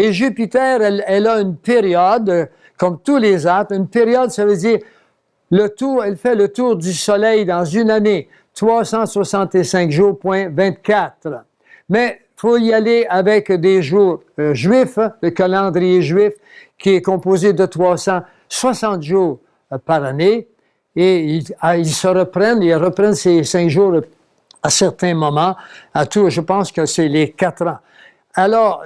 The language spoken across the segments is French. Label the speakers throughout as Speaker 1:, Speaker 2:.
Speaker 1: Et Jupiter, elle a une période, comme tous les astres. Une période, ça veut dire elle fait le tour du Soleil dans une année, 365 jours, point 24. Mais il faut y aller avec des jours juifs, le calendrier juif, qui est composé de 360 jours par année. Et ils reprennent ces 5 jours à certains moments, je pense que c'est les 4 ans. Alors,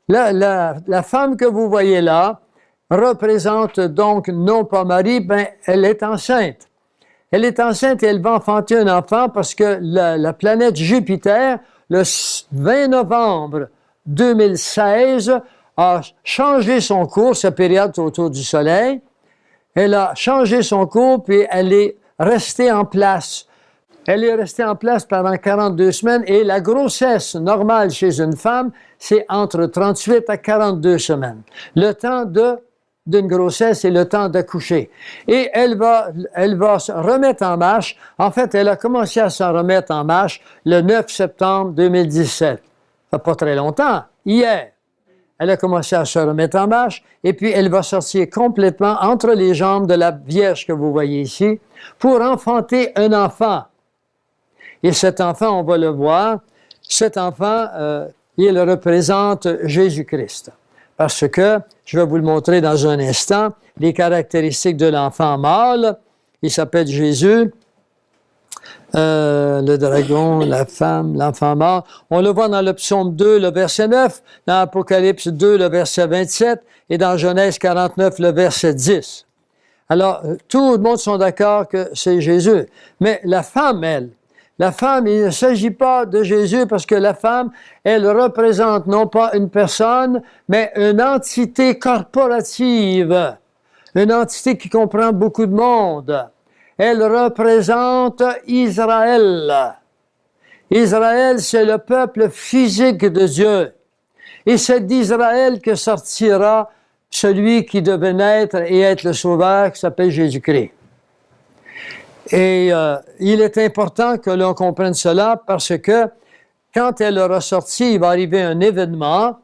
Speaker 1: la femme que vous voyez là représente donc non pas Marie, elle est enceinte. Elle est enceinte et elle va enfanter un enfant parce que la planète Jupiter, le 20 novembre 2016, a changé son cours, sa période autour du Soleil. Elle a changé son cours, puis elle est restée en place. Elle est restée en place pendant 42 semaines et la grossesse normale chez une femme, c'est entre 38 à 42 semaines. Le temps d'une grossesse et le temps d'accoucher. Et elle va se remettre en marche. En fait, elle a commencé à se remettre en marche le 9 septembre 2017. Ça fait pas très longtemps, hier. Elle a commencé à se remettre en marche et puis elle va sortir complètement entre les jambes de la Vierge que vous voyez ici pour enfanter un enfant. Et cet enfant, on va le voir, cet enfant, il représente Jésus-Christ. Parce que, je vais vous le montrer dans un instant, les caractéristiques de l'enfant mâle, il s'appelle Jésus, le dragon, la femme, l'enfant mâle. On le voit dans le psaume 2, le verset 9, dans Apocalypse 2, le verset 27, et dans Genèse 49, le verset 10. Alors, tout le monde sont d'accord que c'est Jésus. Mais la femme, il ne s'agit pas de Jésus parce que la femme, elle représente non pas une personne, mais une entité corporative, une entité qui comprend beaucoup de monde. Elle représente Israël. Israël, c'est le peuple physique de Dieu. Et c'est d'Israël que sortira celui qui devait naître et être le sauveur, qui s'appelle Jésus-Christ. Et il est important que l'on comprenne cela parce que quand elle aura sorti, il va arriver un événement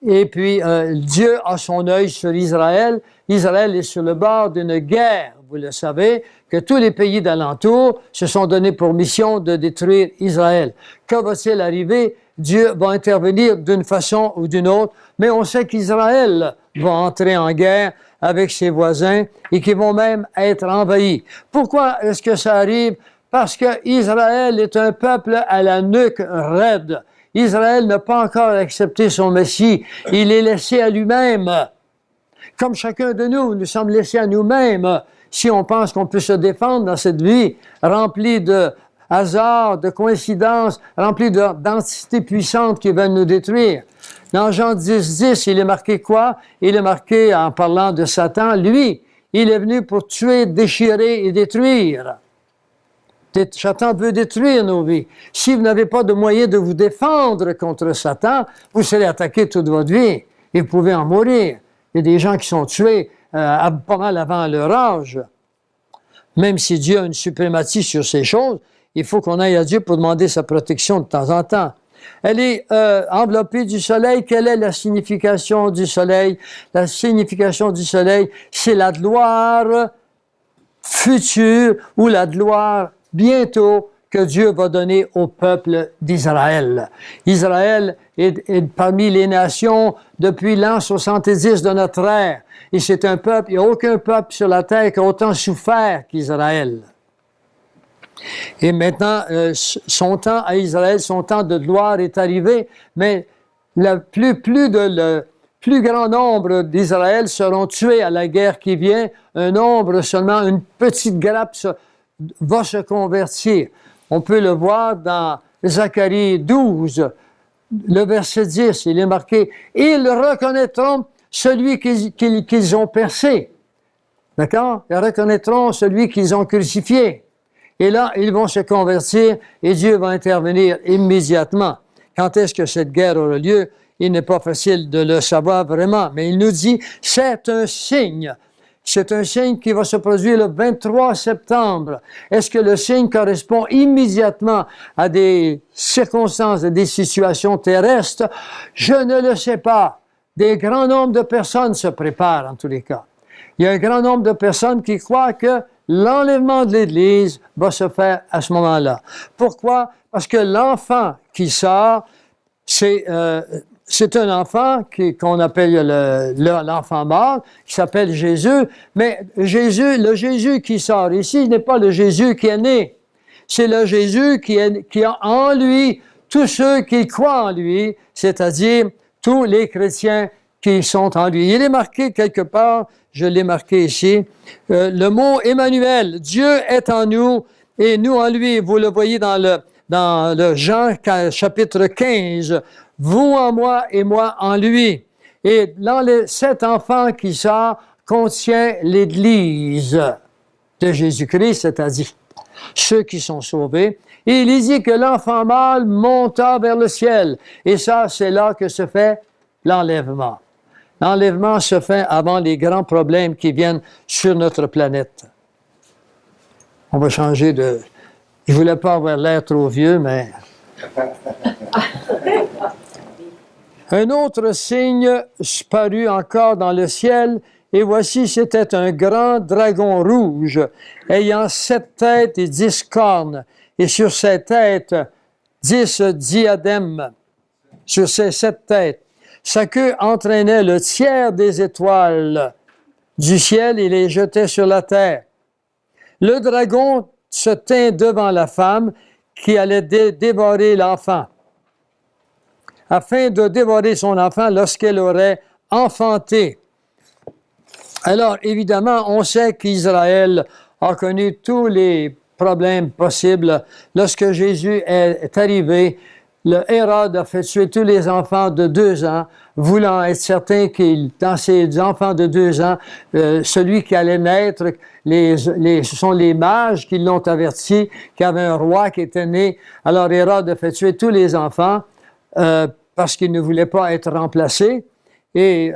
Speaker 1: et puis Dieu a son œil sur Israël. Israël est sur le bord d'une guerre, vous le savez, que tous les pays d'alentour se sont donnés pour mission de détruire Israël. Que va-t-il arriver? Dieu va intervenir d'une façon ou d'une autre, mais on sait qu'Israël va entrer en guerre avec ses voisins et qui vont même être envahis. Pourquoi est-ce que ça arrive? Parce que Israël est un peuple à la nuque raide. Israël n'a pas encore accepté son Messie. Il est laissé à lui-même. Comme chacun de nous, nous sommes laissés à nous-mêmes si on pense qu'on peut se défendre dans cette vie remplie de hasards, de coïncidences, remplie d'entités puissantes qui veulent nous détruire. Dans Jean 10, il est marqué quoi? Il est marqué en parlant de Satan. Lui, il est venu pour tuer, déchirer et détruire. Satan veut détruire nos vies. Si vous n'avez pas de moyen de vous défendre contre Satan, vous serez attaqué toute votre vie et vous pouvez en mourir. Il y a des gens qui sont tués pas mal avant leur âge. Même si Dieu a une suprématie sur ces choses, il faut qu'on aille à Dieu pour demander sa protection de temps en temps. Elle est enveloppée du soleil. Quelle est la signification du soleil? La signification du soleil, c'est la gloire future ou la gloire bientôt que Dieu va donner au peuple d'Israël. Israël est parmi les nations depuis l'an 70 de notre ère. Et c'est un peuple, il n'y a aucun peuple sur la terre qui a autant souffert qu'Israël. Et maintenant, son temps à Israël, son temps de gloire est arrivé, mais le plus grand nombre d'Israël seront tués à la guerre qui vient. Un nombre seulement, une petite grappe va se convertir. On peut le voir dans Zacharie 12, le verset 10, il est marqué « Ils reconnaîtront celui qu'ils ont percé. » D'accord? Ils reconnaîtront celui qu'ils ont crucifié. Et là, ils vont se convertir et Dieu va intervenir immédiatement. Quand est-ce que cette guerre aura lieu? Il n'est pas facile de le savoir vraiment, mais il nous dit, c'est un signe. C'est un signe qui va se produire le 23 septembre. Est-ce que le signe correspond immédiatement à des circonstances, à des situations terrestres? Je ne le sais pas. des grands nombres de personnes se préparent en tous les cas. Il y a un grand nombre de personnes qui croient que l'enlèvement de l'Église va se faire à ce moment-là. Pourquoi? Parce que l'enfant qui sort, c'est un enfant qu'on appelle l'enfant mort, qui s'appelle Jésus, mais le Jésus qui sort ici n'est pas le Jésus qui est né. C'est le Jésus qui a en lui tous ceux qui croient en lui, c'est-à-dire tous les chrétiens qui sont en lui. Il est marqué quelque part, je l'ai marqué ici, le mot Emmanuel, Dieu est en nous et nous en lui. Vous le voyez dans le Jean chapitre 15, vous en moi et moi en lui. Et cet enfant qui sort contient l'Église de Jésus-Christ, c'est-à-dire ceux qui sont sauvés. Et il dit que l'enfant mâle monta vers le ciel. Et ça, c'est là que se fait l'enlèvement. L'enlèvement se fait avant les grands problèmes qui viennent sur notre planète. On va changer de... Je ne voulais pas avoir l'air trop vieux, mais... Un autre signe parut encore dans le ciel, et voici, c'était un grand dragon rouge, ayant 7 têtes et 10 cornes, et sur ses têtes 10 diadèmes, sur ses 7 têtes. Sa queue entraînait le tiers des étoiles du ciel et les jetait sur la terre. Le dragon se tint devant la femme qui allait dévorer l'enfant, afin de dévorer son enfant lorsqu'elle aurait enfanté. Alors, évidemment, on sait qu'Israël a connu tous les problèmes possibles. Lorsque Jésus est arrivé, le Hérode a fait tuer tous les enfants de 2 ans, voulant être certain qu'il, dans ces enfants de 2 ans, celui qui allait naître, ce sont les mages qui l'ont averti qu'il y avait un roi qui était né. Alors Hérode a fait tuer tous les enfants parce qu'il ne voulait pas être remplacé. Et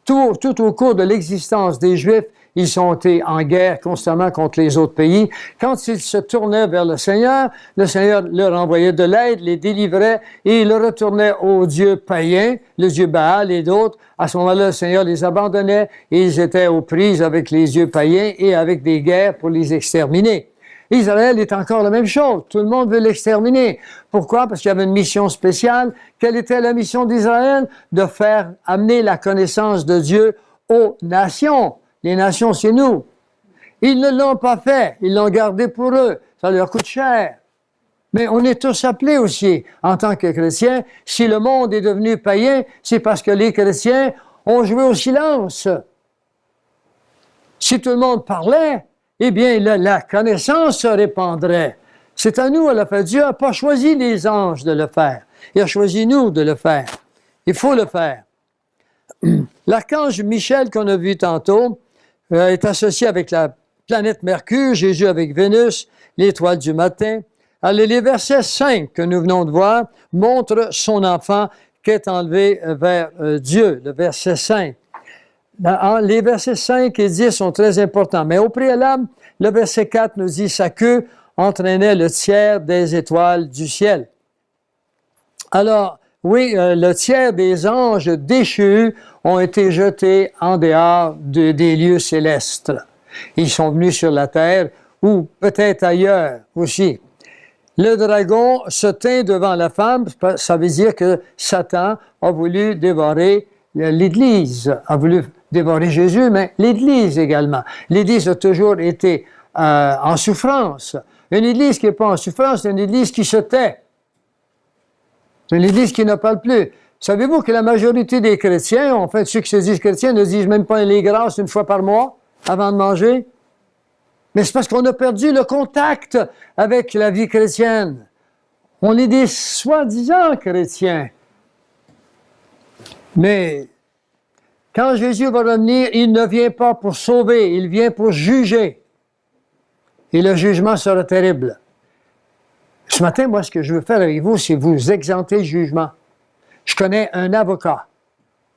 Speaker 1: tout au cours de l'existence des Juifs, ils ont été en guerre constamment contre les autres pays. Quand ils se tournaient vers le Seigneur leur envoyait de l'aide, les délivrait et ils retournaient aux dieux païens, le dieu Baal et d'autres. À ce moment-là, le Seigneur les abandonnait et ils étaient aux prises avec les dieux païens et avec des guerres pour les exterminer. Israël est encore la même chose. Tout le monde veut l'exterminer. Pourquoi? Parce qu'il y avait une mission spéciale. Quelle était la mission d'Israël? De faire amener la connaissance de Dieu aux nations. Les nations, c'est nous. Ils ne l'ont pas fait. Ils l'ont gardé pour eux. Ça leur coûte cher. Mais on est tous appelés aussi, en tant que chrétiens. Si le monde est devenu païen, c'est parce que les chrétiens ont joué au silence. Si tout le monde parlait, eh bien, la connaissance se répandrait. C'est à nous à le faire. Dieu n'a pas choisi les anges de le faire. Il a choisi nous de le faire. Il faut le faire. L'archange Michel qu'on a vu tantôt est associé avec la planète Mercure, Jésus avec Vénus, l'étoile du matin. Alors, les versets 5 que nous venons de voir montrent son enfant qui est enlevé vers Dieu, le verset 5. Les versets 5 et 10 sont très importants, mais au préalable, le verset 4 nous dit « Sa queue entraînait le tiers des étoiles du ciel ». Alors, oui, le tiers des anges déchus ont été jetés en dehors des lieux célestes. Ils sont venus sur la terre ou peut-être ailleurs aussi. Le dragon se tint devant la femme, ça veut dire que Satan a voulu dévorer l'Église, a voulu dévorer Jésus, mais l'Église également. L'Église a toujours été en souffrance. Une Église qui n'est pas en souffrance, c'est une Église qui se tait. C'est une Église qui ne parle plus. Savez-vous que la majorité des chrétiens, en fait, ceux qui se disent chrétiens, ne disent même pas les grâces une fois par mois avant de manger? Mais c'est parce qu'on a perdu le contact avec la vie chrétienne. On est des soi-disant chrétiens. Mais quand Jésus va revenir, il ne vient pas pour sauver, il vient pour juger. Et le jugement sera terrible. Ce matin, moi, ce que je veux faire avec vous, c'est vous exempter du jugement. Je connais un avocat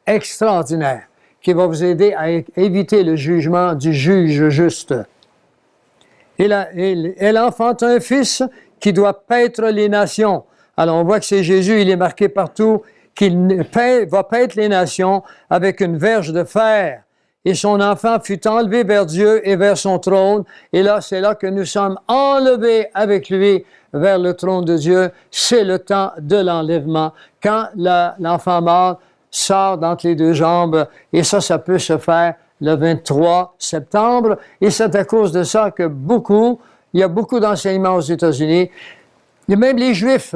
Speaker 1: extraordinaire qui va vous aider à éviter le jugement du juge juste. Elle enfante un fils qui doit paître les nations. Alors, on voit que c'est Jésus, il est marqué partout, va paître les nations avec une verge de fer. Et son enfant fut enlevé vers Dieu et vers son trône. Et là, c'est là que nous sommes enlevés avec lui vers le trône de Dieu. C'est le temps de l'enlèvement. Quand l'enfant mort sort d'entre les deux jambes, et ça peut se faire le 23 septembre. Et c'est à cause de ça que il y a beaucoup d'enseignements aux États-Unis. Et même les Juifs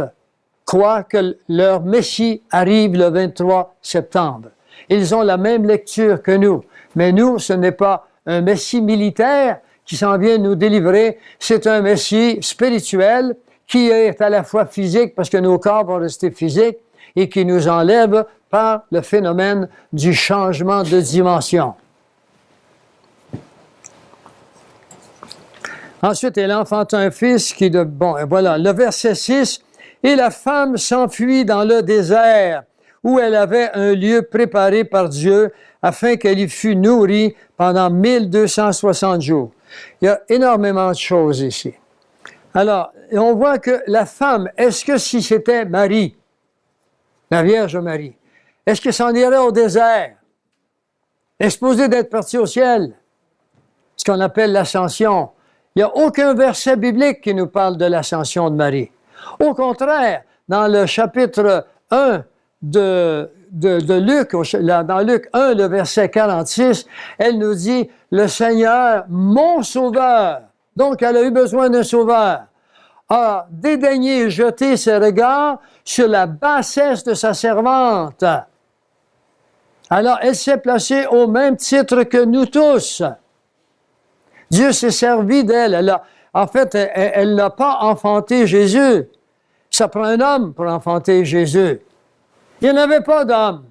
Speaker 1: croient que leur Messie arrive le 23 septembre. Ils ont la même lecture que nous. Mais nous, ce n'est pas un Messie militaire qui s'en vient nous délivrer, c'est un Messie spirituel qui est à la fois physique, parce que nos corps vont rester physiques, et qui nous enlève par le phénomène du changement de dimension. Ensuite, elle enfanta un fils voilà, le verset 6, « Et la femme s'enfuit dans le désert, où elle avait un lieu préparé par Dieu, afin qu'elle y fût nourrie pendant 1260 jours. » Il y a énormément de choses ici. Alors, on voit que la femme, est-ce que si c'était Marie, la Vierge Marie, est-ce qu'elle s'en irait au désert? Elle est supposée d'être partie au ciel, ce qu'on appelle l'ascension. Il n'y a aucun verset biblique qui nous parle de l'ascension de Marie. Au contraire, dans le chapitre 1 de Luc, dans Luc 1, le verset 46, elle nous dit « Le Seigneur, mon sauveur », donc elle a eu besoin d'un sauveur, a dédaigné jeter ses regards sur la bassesse de sa servante. Alors, elle s'est placée au même titre que nous tous. Dieu s'est servi d'elle. En fait, elle n'a pas enfanté Jésus. Ça prend un homme pour enfanter Jésus. Il n'y en avait pas d'homme.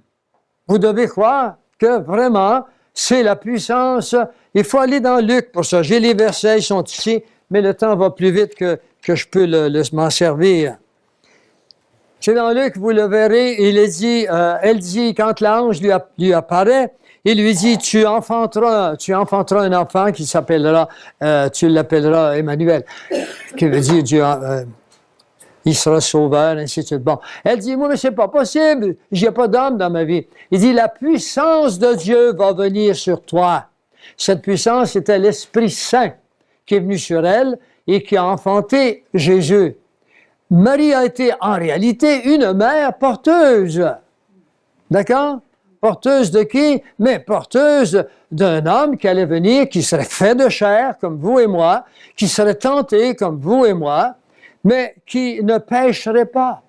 Speaker 1: Vous devez croire que vraiment, c'est la puissance. Il faut aller dans Luc pour ça. J'ai les versets, ils sont ici, mais le temps va plus vite que je peux m'en servir. C'est dans Luc, vous le verrez, elle dit, quand l'ange lui apparaît, il lui dit, tu enfanteras un enfant qui s'appellera, tu l'appelleras Emmanuel, qui veut dire Dieu, il sera sauveur, ainsi de suite. Bon, elle dit, moi, mais c'est pas possible, j'ai pas d'homme dans ma vie. Il dit, la puissance de Dieu va venir sur toi. Cette puissance, c'était l'Esprit Saint qui est venu sur elle et qui a enfanté Jésus. Marie a été en réalité une mère porteuse. D'accord? Porteuse de qui? Mais porteuse d'un homme qui allait venir, qui serait fait de chair, comme vous et moi, qui serait tenté, comme vous et moi, mais qui ne pécherait pas.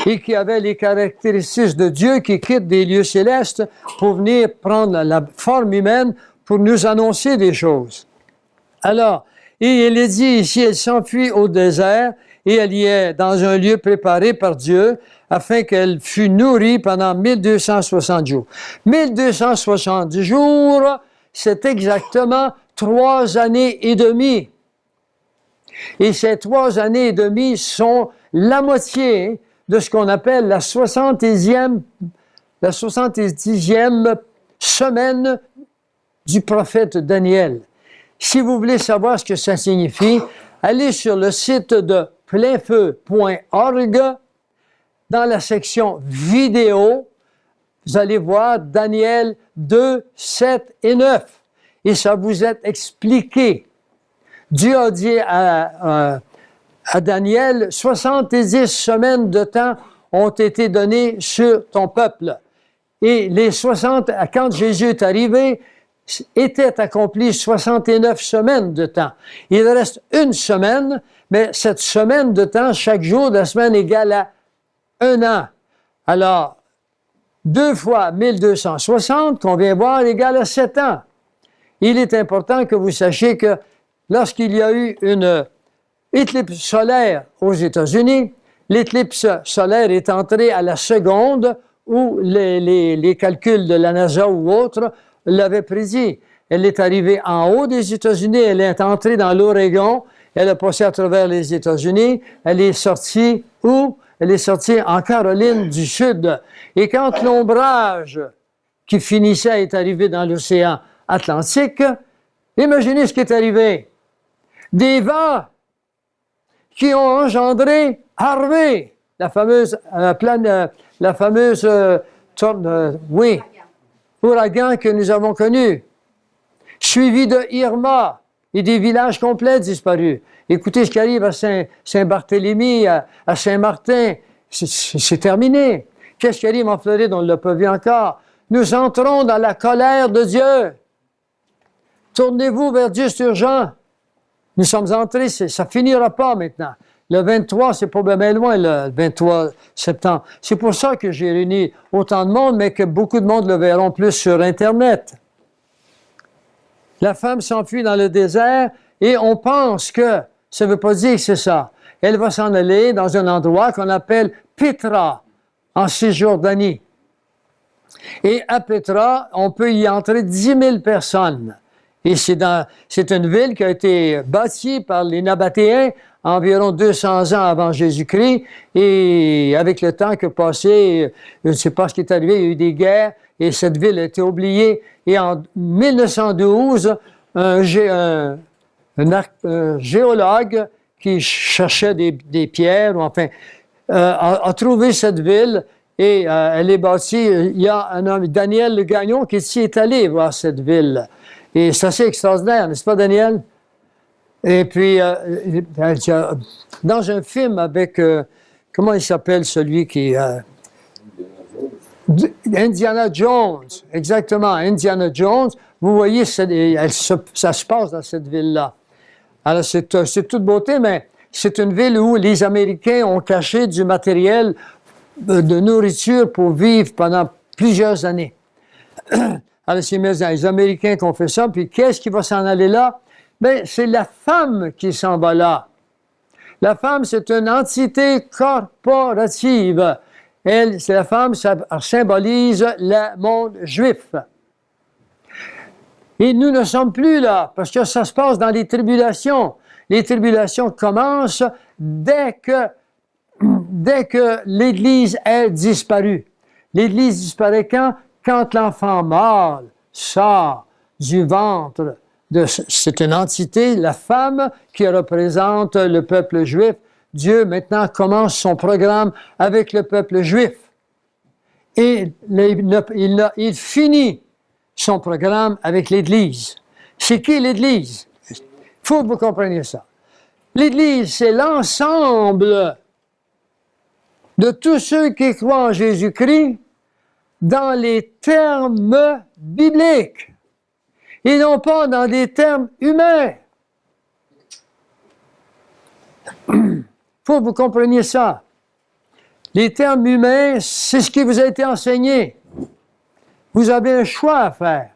Speaker 1: Et qui avait les caractéristiques de Dieu qui quitte des lieux célestes pour venir prendre la forme humaine pour nous annoncer des choses. Alors, et il est dit ici, elle s'enfuit au désert et elle y est dans un lieu préparé par Dieu afin qu'elle fût nourrie pendant 1260 jours. 1260 jours, c'est exactement 3 années et demie. Et ces 3 années et demie sont la moitié de ce qu'on appelle la 70e semaine du prophète Daniel. Si vous voulez savoir ce que ça signifie, allez sur le site de plainfeu.org, dans la section vidéo, vous allez voir Daniel 2, 7 et 9. Et ça vous est expliqué. Dieu a dit à Daniel, 70 semaines de temps ont été données sur ton peuple. Et les 60, quand Jésus est arrivé, étaient accomplies 69 semaines de temps. Il reste une semaine, mais cette semaine de temps, chaque jour de la semaine égale à 1 an. Alors, 2 fois 1260, qu'on vient voir, égale à 7 ans. Il est important que vous sachiez que lorsqu'il y a eu une éclipse solaire aux États-Unis, l'éclipse solaire est entrée à la seconde où les calculs de la NASA ou autres l'avaient prédit. Elle est arrivée en haut des États-Unis, elle est entrée dans l'Oregon, elle a passé à travers les États-Unis, elle est sortie où? Elle est sortie en Caroline du Sud. Et quand l'ombrage qui finissait est arrivé dans l'océan Atlantique, imaginez ce qui est arrivé. Des vents qui ont engendré Harvey, la fameuse ouragan que nous avons connu, suivi de Irma et des villages complets disparus. Écoutez ce qui arrive à Saint-Barthélemy, à Saint-Martin, c'est terminé. Qu'est-ce qui arrive en Floride? On ne l'a pas vu encore. Nous entrons dans la colère de Dieu. Tournez-vous vers Dieu, c'est urgent. Nous sommes entrés, ça finira pas maintenant. Le 23, c'est pas bien loin, le 23 septembre. C'est pour ça que j'ai réuni autant de monde, mais que beaucoup de monde le verront plus sur Internet. La femme s'enfuit dans le désert et on pense que, ça ne veut pas dire que c'est ça. Elle va s'en aller dans un endroit qu'on appelle Pétra, en Cisjordanie. Et à Pétra, on peut y entrer 10 000 personnes. Et c'est une ville qui a été bâtie par les Nabatéens environ 200 ans avant Jésus-Christ. Et avec le temps qui a passé, je ne sais pas ce qui est arrivé, il y a eu des guerres et cette ville a été oubliée. Et en 1912, un géologue qui cherchait des pierres, ou enfin, a trouvé cette ville et elle est bâtie. Il y a un homme, Daniel Le Gagnon, qui s'y est allé voir cette ville. Et c'est assez extraordinaire, n'est-ce pas, Daniel? Et puis, dans un film avec, comment il s'appelle celui qui... Indiana Jones, exactement, Indiana Jones. Vous voyez, ça se passe dans cette ville-là. Alors, c'est toute beauté, mais c'est une ville où les Américains ont caché du matériel de nourriture pour vivre pendant plusieurs années. Alors, c'est les Américains qui ont fait ça, puis qu'est-ce qui va s'en aller là? Bien, c'est la femme qui s'en va là. La femme, c'est une entité corporative. La femme, ça symbolise le monde juif. Et nous ne sommes plus là, parce que ça se passe dans les tribulations. Les tribulations commencent dès que l'Église est disparue. L'Église disparaît quand? Quand l'enfant mâle sort du ventre, c'est une entité, la femme qui représente le peuple juif. Dieu maintenant commence son programme avec le peuple juif. Et il finit son programme avec l'Église. C'est qui l'Église? Il faut que vous compreniez ça. L'Église, c'est l'ensemble de tous ceux qui croient en Jésus-Christ dans les termes bibliques et non pas dans des termes humains. Il faut que vous compreniez ça. Les termes humains, c'est ce qui vous a été enseigné. Vous avez un choix à faire.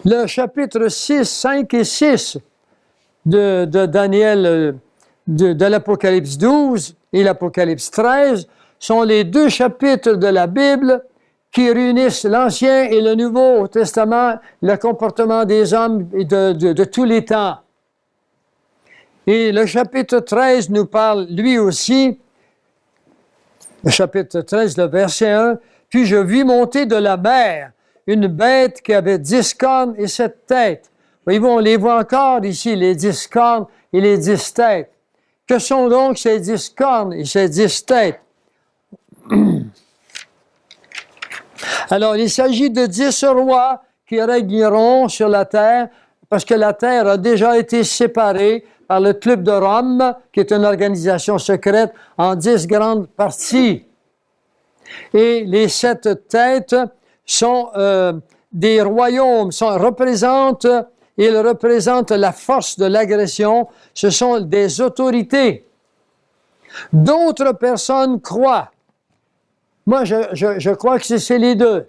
Speaker 1: Le chapitre 6, 5 et 6 de Daniel, de l'Apocalypse 12 et l'Apocalypse 13 sont les deux chapitres de la Bible qui réunissent l'Ancien et le Nouveau Testament, le comportement des hommes et de tous les temps. Et le chapitre 13 nous parle, lui aussi, le chapitre 13, le verset 1, « Puis je vis monter de la mer une bête qui avait 10 cornes et 7 têtes. » Voyez-vous, on les voit encore ici, les 10 cornes et les 10 têtes. Que sont donc ces 10 cornes et ces 10 têtes? Alors, il s'agit de 10 rois qui régneront sur la terre, parce que la terre a déjà été séparée par le Club de Rome, qui est une organisation secrète, en 10 grandes parties. Et les 7 têtes sont des royaumes, ils représentent la force de l'agression, ce sont des autorités. D'autres personnes croient. Moi, je crois que c'est les deux.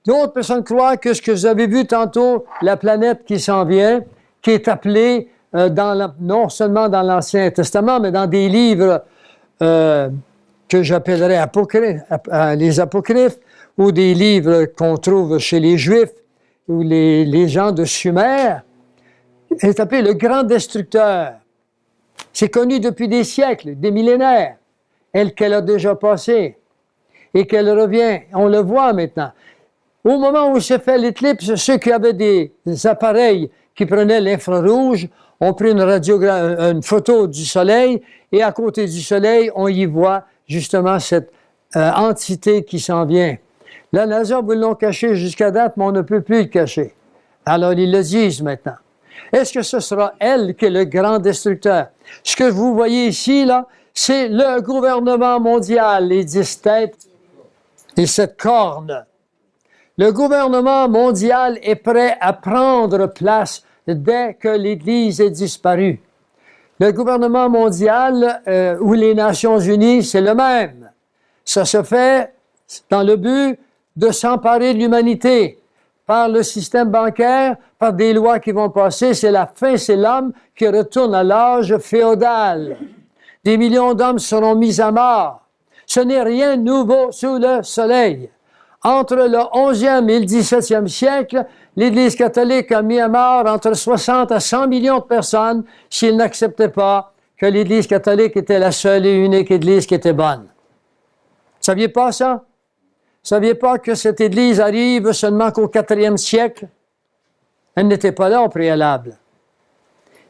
Speaker 1: D'autres personnes croient que ce que vous avez vu tantôt, la planète qui s'en vient, qui est appelée non seulement dans l'Ancien Testament, mais dans des livres que j'appellerais les apocryphes, ou des livres qu'on trouve chez les Juifs, ou les gens de Sumer, est appelé le grand destructeur. C'est connu depuis des siècles, des millénaires, qu'elle a déjà passé, et qu'elle revient. On le voit maintenant. Au moment où s'est fait l'éclipse, ceux qui avaient des appareils qui prenaient l'infrarouge ont pris une photo du soleil et à côté du soleil, on y voit justement cette entité qui s'en vient. La NASA vous l'ont caché jusqu'à date, mais on ne peut plus le cacher. Alors, ils le disent maintenant. Est-ce que ce sera elle qui est le grand destructeur? Ce que vous voyez ici, là, c'est le gouvernement mondial, les 10 têtes et cette corne. Le gouvernement mondial est prêt à prendre place dès que l'Église est disparue. Le gouvernement mondial ou les Nations unies, c'est le même. Ça se fait dans le but de s'emparer de l'humanité par le système bancaire, par des lois qui vont passer. C'est la fin, c'est l'homme qui retourne à l'âge féodal. Des millions d'hommes seront mis à mort. Ce n'est rien de nouveau sous le soleil. Entre le 11e et le 17e siècle, l'Église catholique a mis à mort entre 60 à 100 millions de personnes s'ils n'acceptaient pas que l'Église catholique était la seule et unique Église qui était bonne. Saviez pas ça? Saviez pas que cette Église arrive seulement qu'au 4e siècle? Elle n'était pas là au préalable.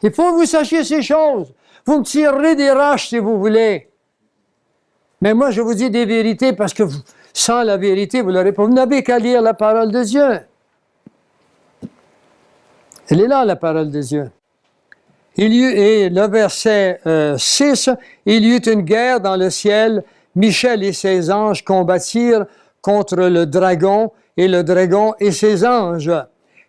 Speaker 1: Il faut que vous sachiez ces choses. Vous me tirerez des roches si vous voulez. Mais moi, je vous dis des vérités parce que sans la vérité, vous l'aurez pas. Vous n'avez qu'à lire la parole de Dieu. Elle est là, la parole de Dieu. Et le verset 6, il y eut une guerre dans le ciel. Michel et ses anges combattirent contre le dragon et ses anges.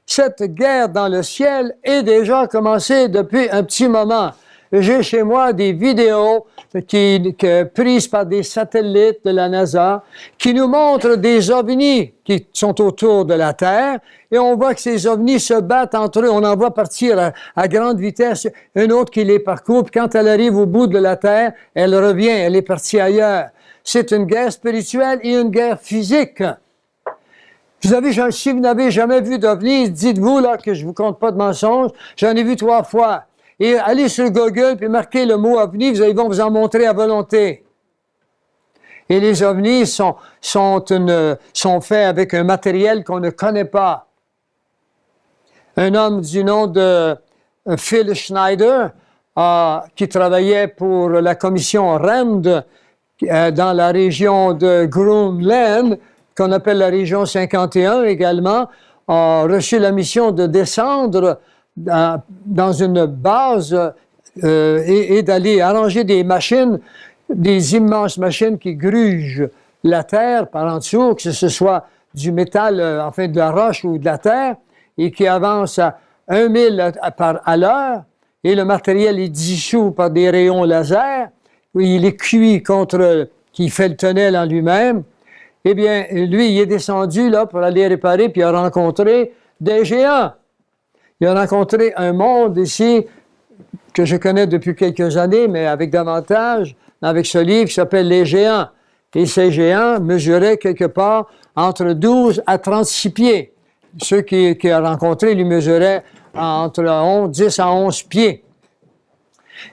Speaker 1: Cette guerre dans le ciel est déjà commencée depuis un petit moment. J'ai chez moi des vidéos prises par des satellites de la NASA qui nous montrent des ovnis qui sont autour de la Terre et on voit que ces ovnis se battent entre eux. On en voit partir à grande vitesse, une autre qui les parcourt. Puis quand elle arrive au bout de la Terre, elle revient, elle est partie ailleurs. C'est une guerre spirituelle et une guerre physique. Si vous n'avez jamais vu d'ovnis, dites-vous là que je vous compte pas de mensonges. J'en ai vu 3 fois. Et allez sur Google puis marquez le mot ovni, ils vont vous en montrer à volonté. Et les ovnis sont faits avec un matériel qu'on ne connaît pas. Un homme du nom de Phil Schneider, qui travaillait pour la commission RAND dans la région de Groenland, qu'on appelle la région 51 également, a reçu la mission de descendre dans une base et d'aller arranger des machines, des immenses machines qui grugent la terre par en dessous, que ce soit du métal, enfin de la roche ou de la terre, et qui avancent à 1000 à l'heure, et le matériel est dissous par des rayons laser, il est cuit qui fait le tunnel en lui-même. Eh bien, lui, il est descendu là pour aller réparer, puis il a rencontré des géants. Il a rencontré un monde ici que je connais depuis quelques années, mais avec davantage, avec ce livre qui s'appelle Les Géants. Et ces géants mesuraient quelque part entre 12 à 36 pieds. Ceux qu'il a rencontrés lui mesuraient entre 10 à 11 pieds.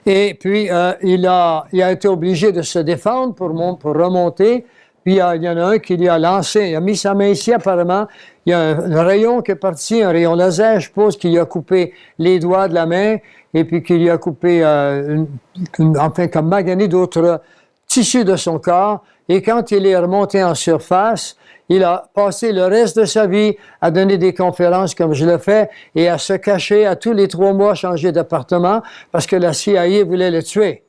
Speaker 1: Et puis, il a été obligé de se défendre pour remonter. Puis, il y en a un qui lui a lancé, il a mis sa main ici apparemment. Il y a un rayon qui est parti, un rayon laser, je suppose, qui lui a coupé les doigts de la main et puis qui lui a coupé, comme magané d'autres tissus de son corps. Et quand il est remonté en surface, il a passé le reste de sa vie à donner des conférences comme je le fais et à se cacher à tous les 3 mois, changer d'appartement parce que la CIA voulait le tuer.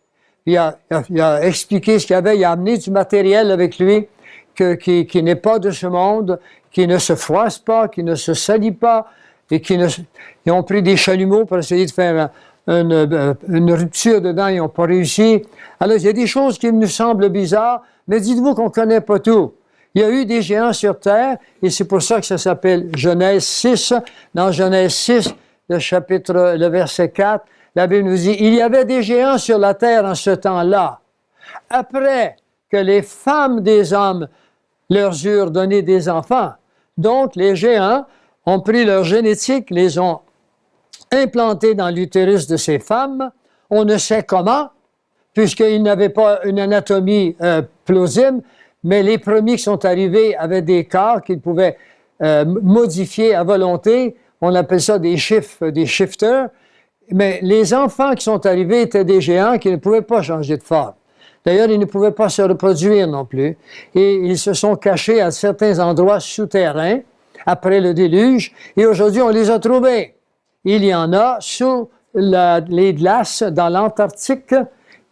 Speaker 1: Il a expliqué ce qu'il y avait, il a amené du matériel avec lui qui n'est pas de ce monde, qui ne se froisse pas, qui ne se salit pas, et ils ont pris des chalumeaux pour essayer de faire une rupture dedans, ils n'ont pas réussi. Alors, il y a des choses qui nous semblent bizarres, mais dites-vous qu'on ne connaît pas tout. Il y a eu des géants sur Terre, et c'est pour ça que ça s'appelle Genèse 6. Dans Genèse 6, le verset 4, la Bible nous dit, « Il y avait des géants sur la terre en ce temps-là. Après que les femmes des hommes leur eurent donné des enfants. » Donc, les géants ont pris leur génétique, les ont implantés dans l'utérus de ces femmes. On ne sait comment, puisqu'ils n'avaient pas une anatomie plausible, mais les premiers qui sont arrivés avaient des corps qu'ils pouvaient modifiés à volonté. On appelle ça des shifters. Mais les enfants qui sont arrivés étaient des géants qui ne pouvaient pas changer de forme. D'ailleurs, ils ne pouvaient pas se reproduire non plus. Et ils se sont cachés à certains endroits souterrains après le déluge. Et aujourd'hui, on les a trouvés. Il y en a sous les glaces dans l'Antarctique.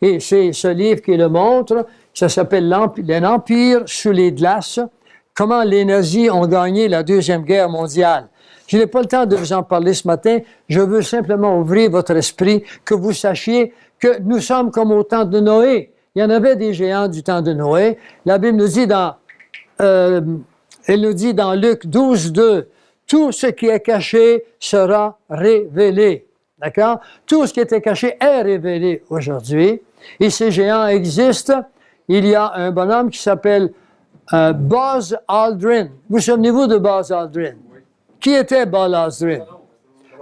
Speaker 1: Et c'est ce livre qui le montre. Ça s'appelle l'Empire sous les glaces. Comment les nazis ont gagné la Deuxième Guerre mondiale. Je n'ai pas le temps de vous en parler ce matin. Je veux simplement ouvrir votre esprit, que vous sachiez que nous sommes comme au temps de Noé. Il y en avait des géants du temps de Noé. La Bible nous dit elle nous dit dans Luc 12, 2, tout ce qui est caché sera révélé. D'accord? Tout ce qui était caché est révélé aujourd'hui. Et ces géants existent. Il y a un bonhomme qui s'appelle Buzz Aldrin. Vous souvenez-vous de Buzz Aldrin? Oui. Qui était Buzz Aldrin?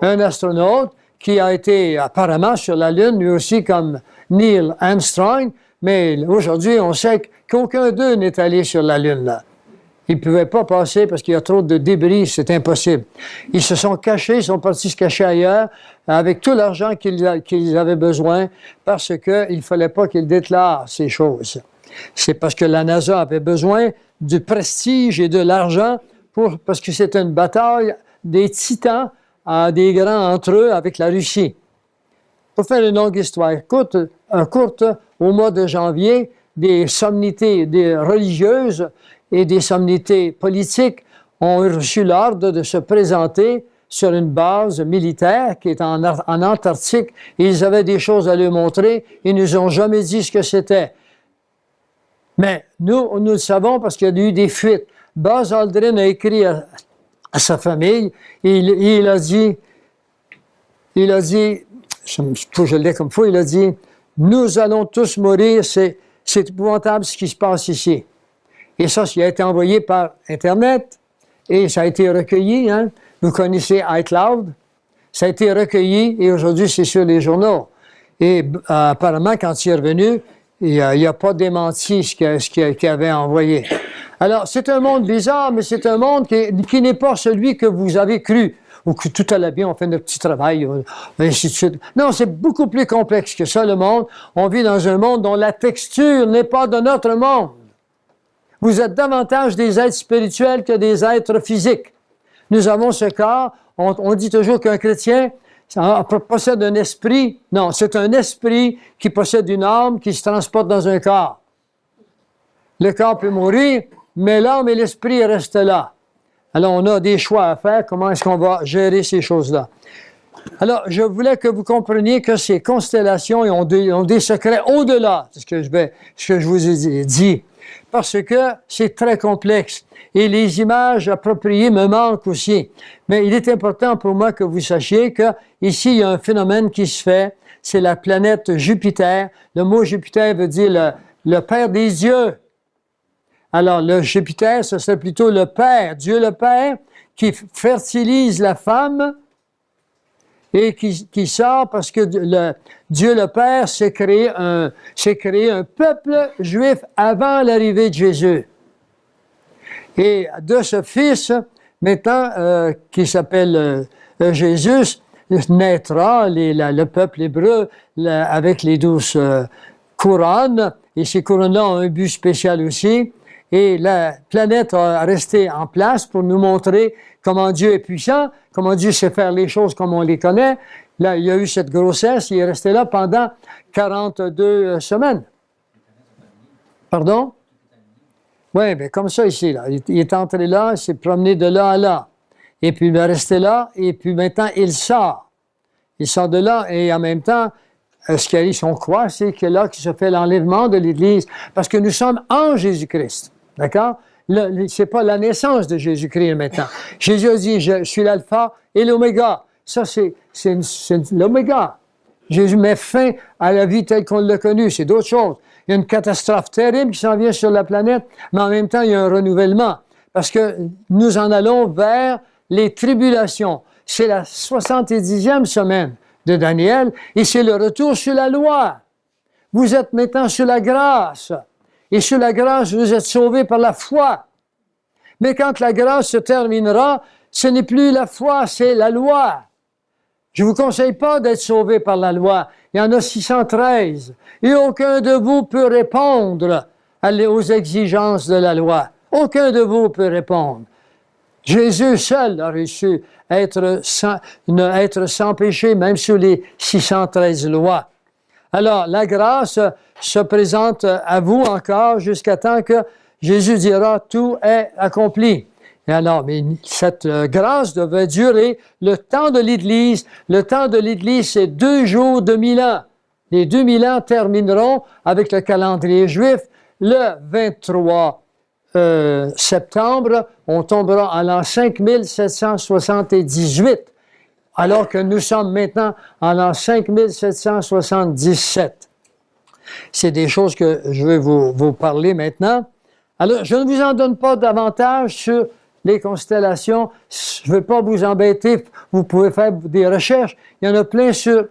Speaker 1: Un astronaute qui a été apparemment sur la Lune, lui aussi comme Neil Armstrong, mais aujourd'hui, on sait qu'aucun d'eux n'est allé sur la Lune, là. Ils ne pouvaient pas passer parce qu'il y a trop de débris, c'est impossible. Ils se sont cachés, ils sont partis se cacher ailleurs avec tout l'argent qu'ils avaient besoin parce qu'il ne fallait pas qu'ils déclarent ces choses. C'est parce que la NASA avait besoin du prestige et de l'argent parce que c'était une bataille des titans, des grands entre eux avec la Russie. Pour faire une longue histoire courte, au mois de janvier, des sommités religieuses et des sommités politiques ont reçu l'ordre de se présenter sur une base militaire qui est en Antarctique. Et ils avaient des choses à leur montrer. Ils ne nous ont jamais dit ce que c'était. Mais nous le savons parce qu'il y a eu des fuites. Buzz Aldrin a écrit à sa famille et il a dit, je l'ai comme faut, il a dit, nous allons tous mourir, c'est épouvantable ce qui se passe ici. Et ça a été envoyé par Internet et ça a été recueilli. Hein? Vous connaissez iCloud. Ça a été recueilli et aujourd'hui, c'est sur les journaux. Et apparemment, quand il est revenu, il n'a pas démenti ce qu'il avait envoyé. Alors, c'est un monde bizarre, mais c'est un monde qui n'est pas celui que vous avez cru. Ou que tout allait bien, on fait notre petit travail, et ainsi de suite. Non, c'est beaucoup plus complexe que ça, le monde. On vit dans un monde dont la texture n'est pas de notre monde. Vous êtes davantage des êtres spirituels que des êtres physiques. Nous avons ce corps. On dit toujours qu'un chrétien possède un esprit. Non, c'est un esprit qui possède une âme qui se transporte dans un corps. Le corps peut mourir, mais l'âme et l'esprit restent là. Alors, on a des choix à faire. Comment est-ce qu'on va gérer ces choses-là? Alors, je voulais que vous compreniez que ces constellations ont des secrets au-delà de ce que je vous ai dit. Parce que c'est très complexe. Et les images appropriées me manquent aussi. Mais il est important pour moi que vous sachiez qu'ici, il y a un phénomène qui se fait. C'est la planète Jupiter. Le mot Jupiter veut dire le père des dieux. Alors, le Jupiter, ce serait plutôt le Père, Dieu le Père, qui fertilise la femme et qui sort parce que Dieu le Père s'est créé un peuple juif avant l'arrivée de Jésus. Et de ce Fils, maintenant, qui s'appelle Jésus, naîtra le peuple hébreu avec les 12 couronnes. Et ces couronnes-là ont un but spécial aussi. Et la planète a resté en place pour nous montrer comment Dieu est puissant, comment Dieu sait faire les choses comme on les connaît. Là, il y a eu cette grossesse, il est resté là pendant 42 semaines. Pardon? Oui, bien comme ça ici. Là. Il est entré là, il s'est promené de là à là. Et puis il est resté là, et puis maintenant il sort. Il sort de là, et en même temps, ce qu'on croit, c'est que là qu'il se fait l'enlèvement de l'Église, parce que nous sommes en Jésus-Christ. D'accord? C'est pas la naissance de Jésus-Christ maintenant. Jésus a dit, je suis l'alpha et l'oméga. Ça, c'est l'oméga. Jésus met fin à la vie telle qu'on l'a connue. C'est d'autres choses. Il y a une catastrophe terrible qui s'en vient sur la planète, mais en même temps, il y a un renouvellement. Parce que nous en allons vers les tribulations. C'est la 70e semaine de Daniel, et c'est le retour sur la loi. Vous êtes maintenant sur la grâce. Et sur la grâce, vous êtes sauvés par la foi. Mais quand la grâce se terminera, ce n'est plus la foi, c'est la loi. Je ne vous conseille pas d'être sauvé par la loi. Il y en a 613. Et aucun de vous peut répondre aux exigences de la loi. Aucun de vous peut répondre. Jésus seul a reçu être sans péché, même sous les 613 lois. Alors, la grâce se présente à vous encore jusqu'à temps que Jésus dira « Tout est accompli ». Et alors, mais cette grâce devait durer le temps de l'Église. Le temps de l'Église, c'est 2 jours de 1000 ans. Les 2000 ans termineront avec le calendrier juif. Le 23 septembre, on tombera en l'an 5778, alors que nous sommes maintenant en l'an 5777. C'est des choses que je vais vous parler maintenant. Alors, je ne vous en donne pas davantage sur les constellations. Je ne veux pas vous embêter. Vous pouvez faire des recherches. Il y en a plein sur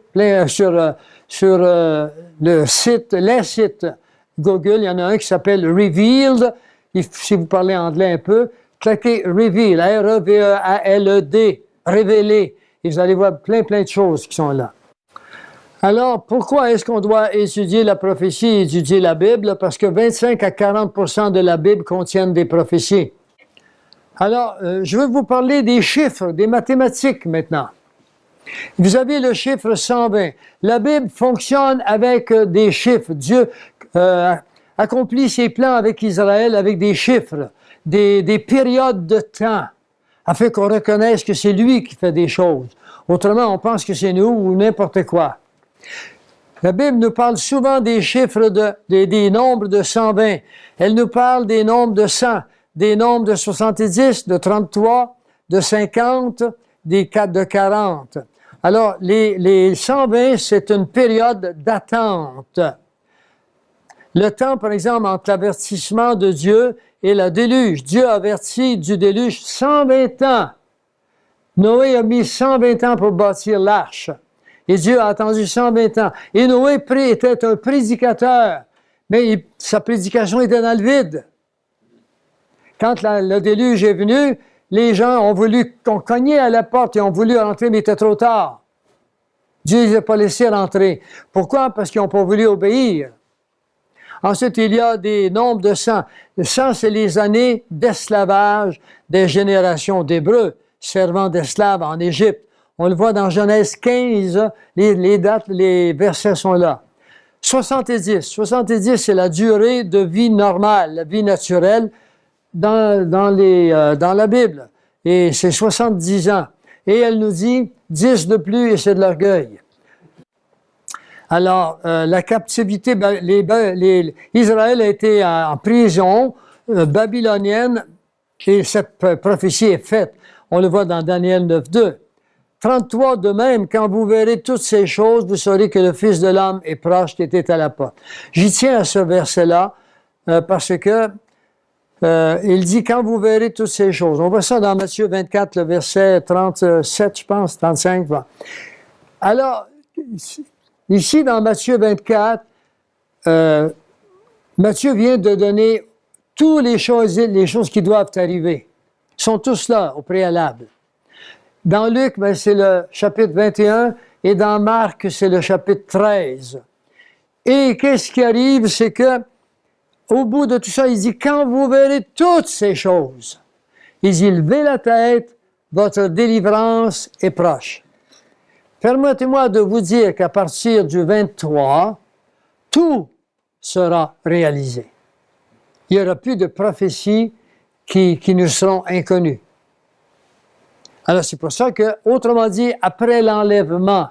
Speaker 1: les sites Google. Il y en a un qui s'appelle Revealed. Si vous parlez anglais un peu, cliquez Reveal, R-E-V-E-A-L-E-D, révéler. Et vous allez voir plein de choses qui sont là. Alors, pourquoi est-ce qu'on doit étudier la prophétie, étudier la Bible? Parce que 25 à 40% de la Bible contiennent des prophéties. Alors, je veux vous parler des chiffres, des mathématiques maintenant. Vous avez le chiffre 120. La Bible fonctionne avec des chiffres. Dieu accomplit ses plans avec Israël avec des chiffres, des périodes de temps, afin qu'on reconnaisse que c'est lui qui fait des choses. Autrement, on pense que c'est nous ou n'importe quoi. La Bible nous parle souvent des chiffres, des nombres de 120. Elle nous parle des nombres de 100, des nombres de 70, de 33, de 50, de 40. Alors, les 120, c'est une période d'attente. Le temps, par exemple, entre l'avertissement de Dieu et le déluge. Dieu avertit du déluge 120 ans. Noé a mis 120 ans pour bâtir l'arche. Et Dieu a attendu 120 ans. Et Noé était un prédicateur, mais sa prédication était dans le vide. Quand le déluge est venu, les gens ont voulu qu'on cognait à la porte et ont voulu rentrer, mais il était trop tard. Dieu ne les a pas laissés rentrer. Pourquoi? Parce qu'ils n'ont pas voulu obéir. Ensuite, il y a des nombres de 100. Le 100, c'est les années d'esclavage des générations d'Hébreux, servant d'esclaves en Égypte. On le voit dans Genèse 15, les dates, les versets sont là. 70. 70, c'est la durée de vie normale, la vie naturelle dans la Bible. Et c'est 70 ans. Et elle nous dit 10 de plus et c'est de l'orgueil. Alors, la captivité, Israël a été en prison babylonienne et cette prophétie est faite. On le voit dans Daniel 9.2. 33, de même, quand vous verrez toutes ces choses, vous saurez que le Fils de l'homme est proche, qui était à la porte. J'y tiens à ce verset-là parce que il dit, quand vous verrez toutes ces choses. On voit ça dans Matthieu 24, le verset 37, je pense, 35. Bon. Alors, ici, dans Matthieu 24, Matthieu vient de donner toutes les choses qui doivent arriver. Ils sont tous là, au préalable. Dans Luc, c'est le chapitre 21, et dans Marc, c'est le chapitre 13. Et qu'est-ce qui arrive, c'est que, au bout de tout ça, il dit, quand vous verrez toutes ces choses, il dit, levez la tête, votre délivrance est proche. Permettez-moi de vous dire qu'à partir du 23, tout sera réalisé. Il n'y aura plus de prophéties qui nous seront inconnues. Alors, c'est pour ça que, autrement dit, après l'enlèvement,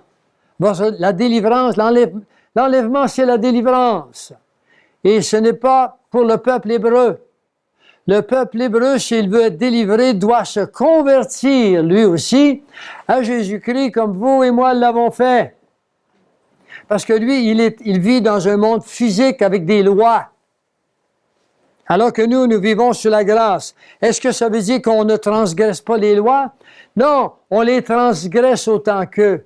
Speaker 1: la délivrance, l'enlèvement, c'est la délivrance. Et ce n'est pas pour le peuple hébreu. Le peuple hébreu, s'il veut être délivré, doit se convertir, lui aussi, à Jésus-Christ, comme vous et moi l'avons fait. Parce que lui, il vit dans un monde physique avec des lois. Alors que nous vivons sur la grâce. Est-ce que ça veut dire qu'on ne transgresse pas les lois? Non, on les transgresse autant qu'eux.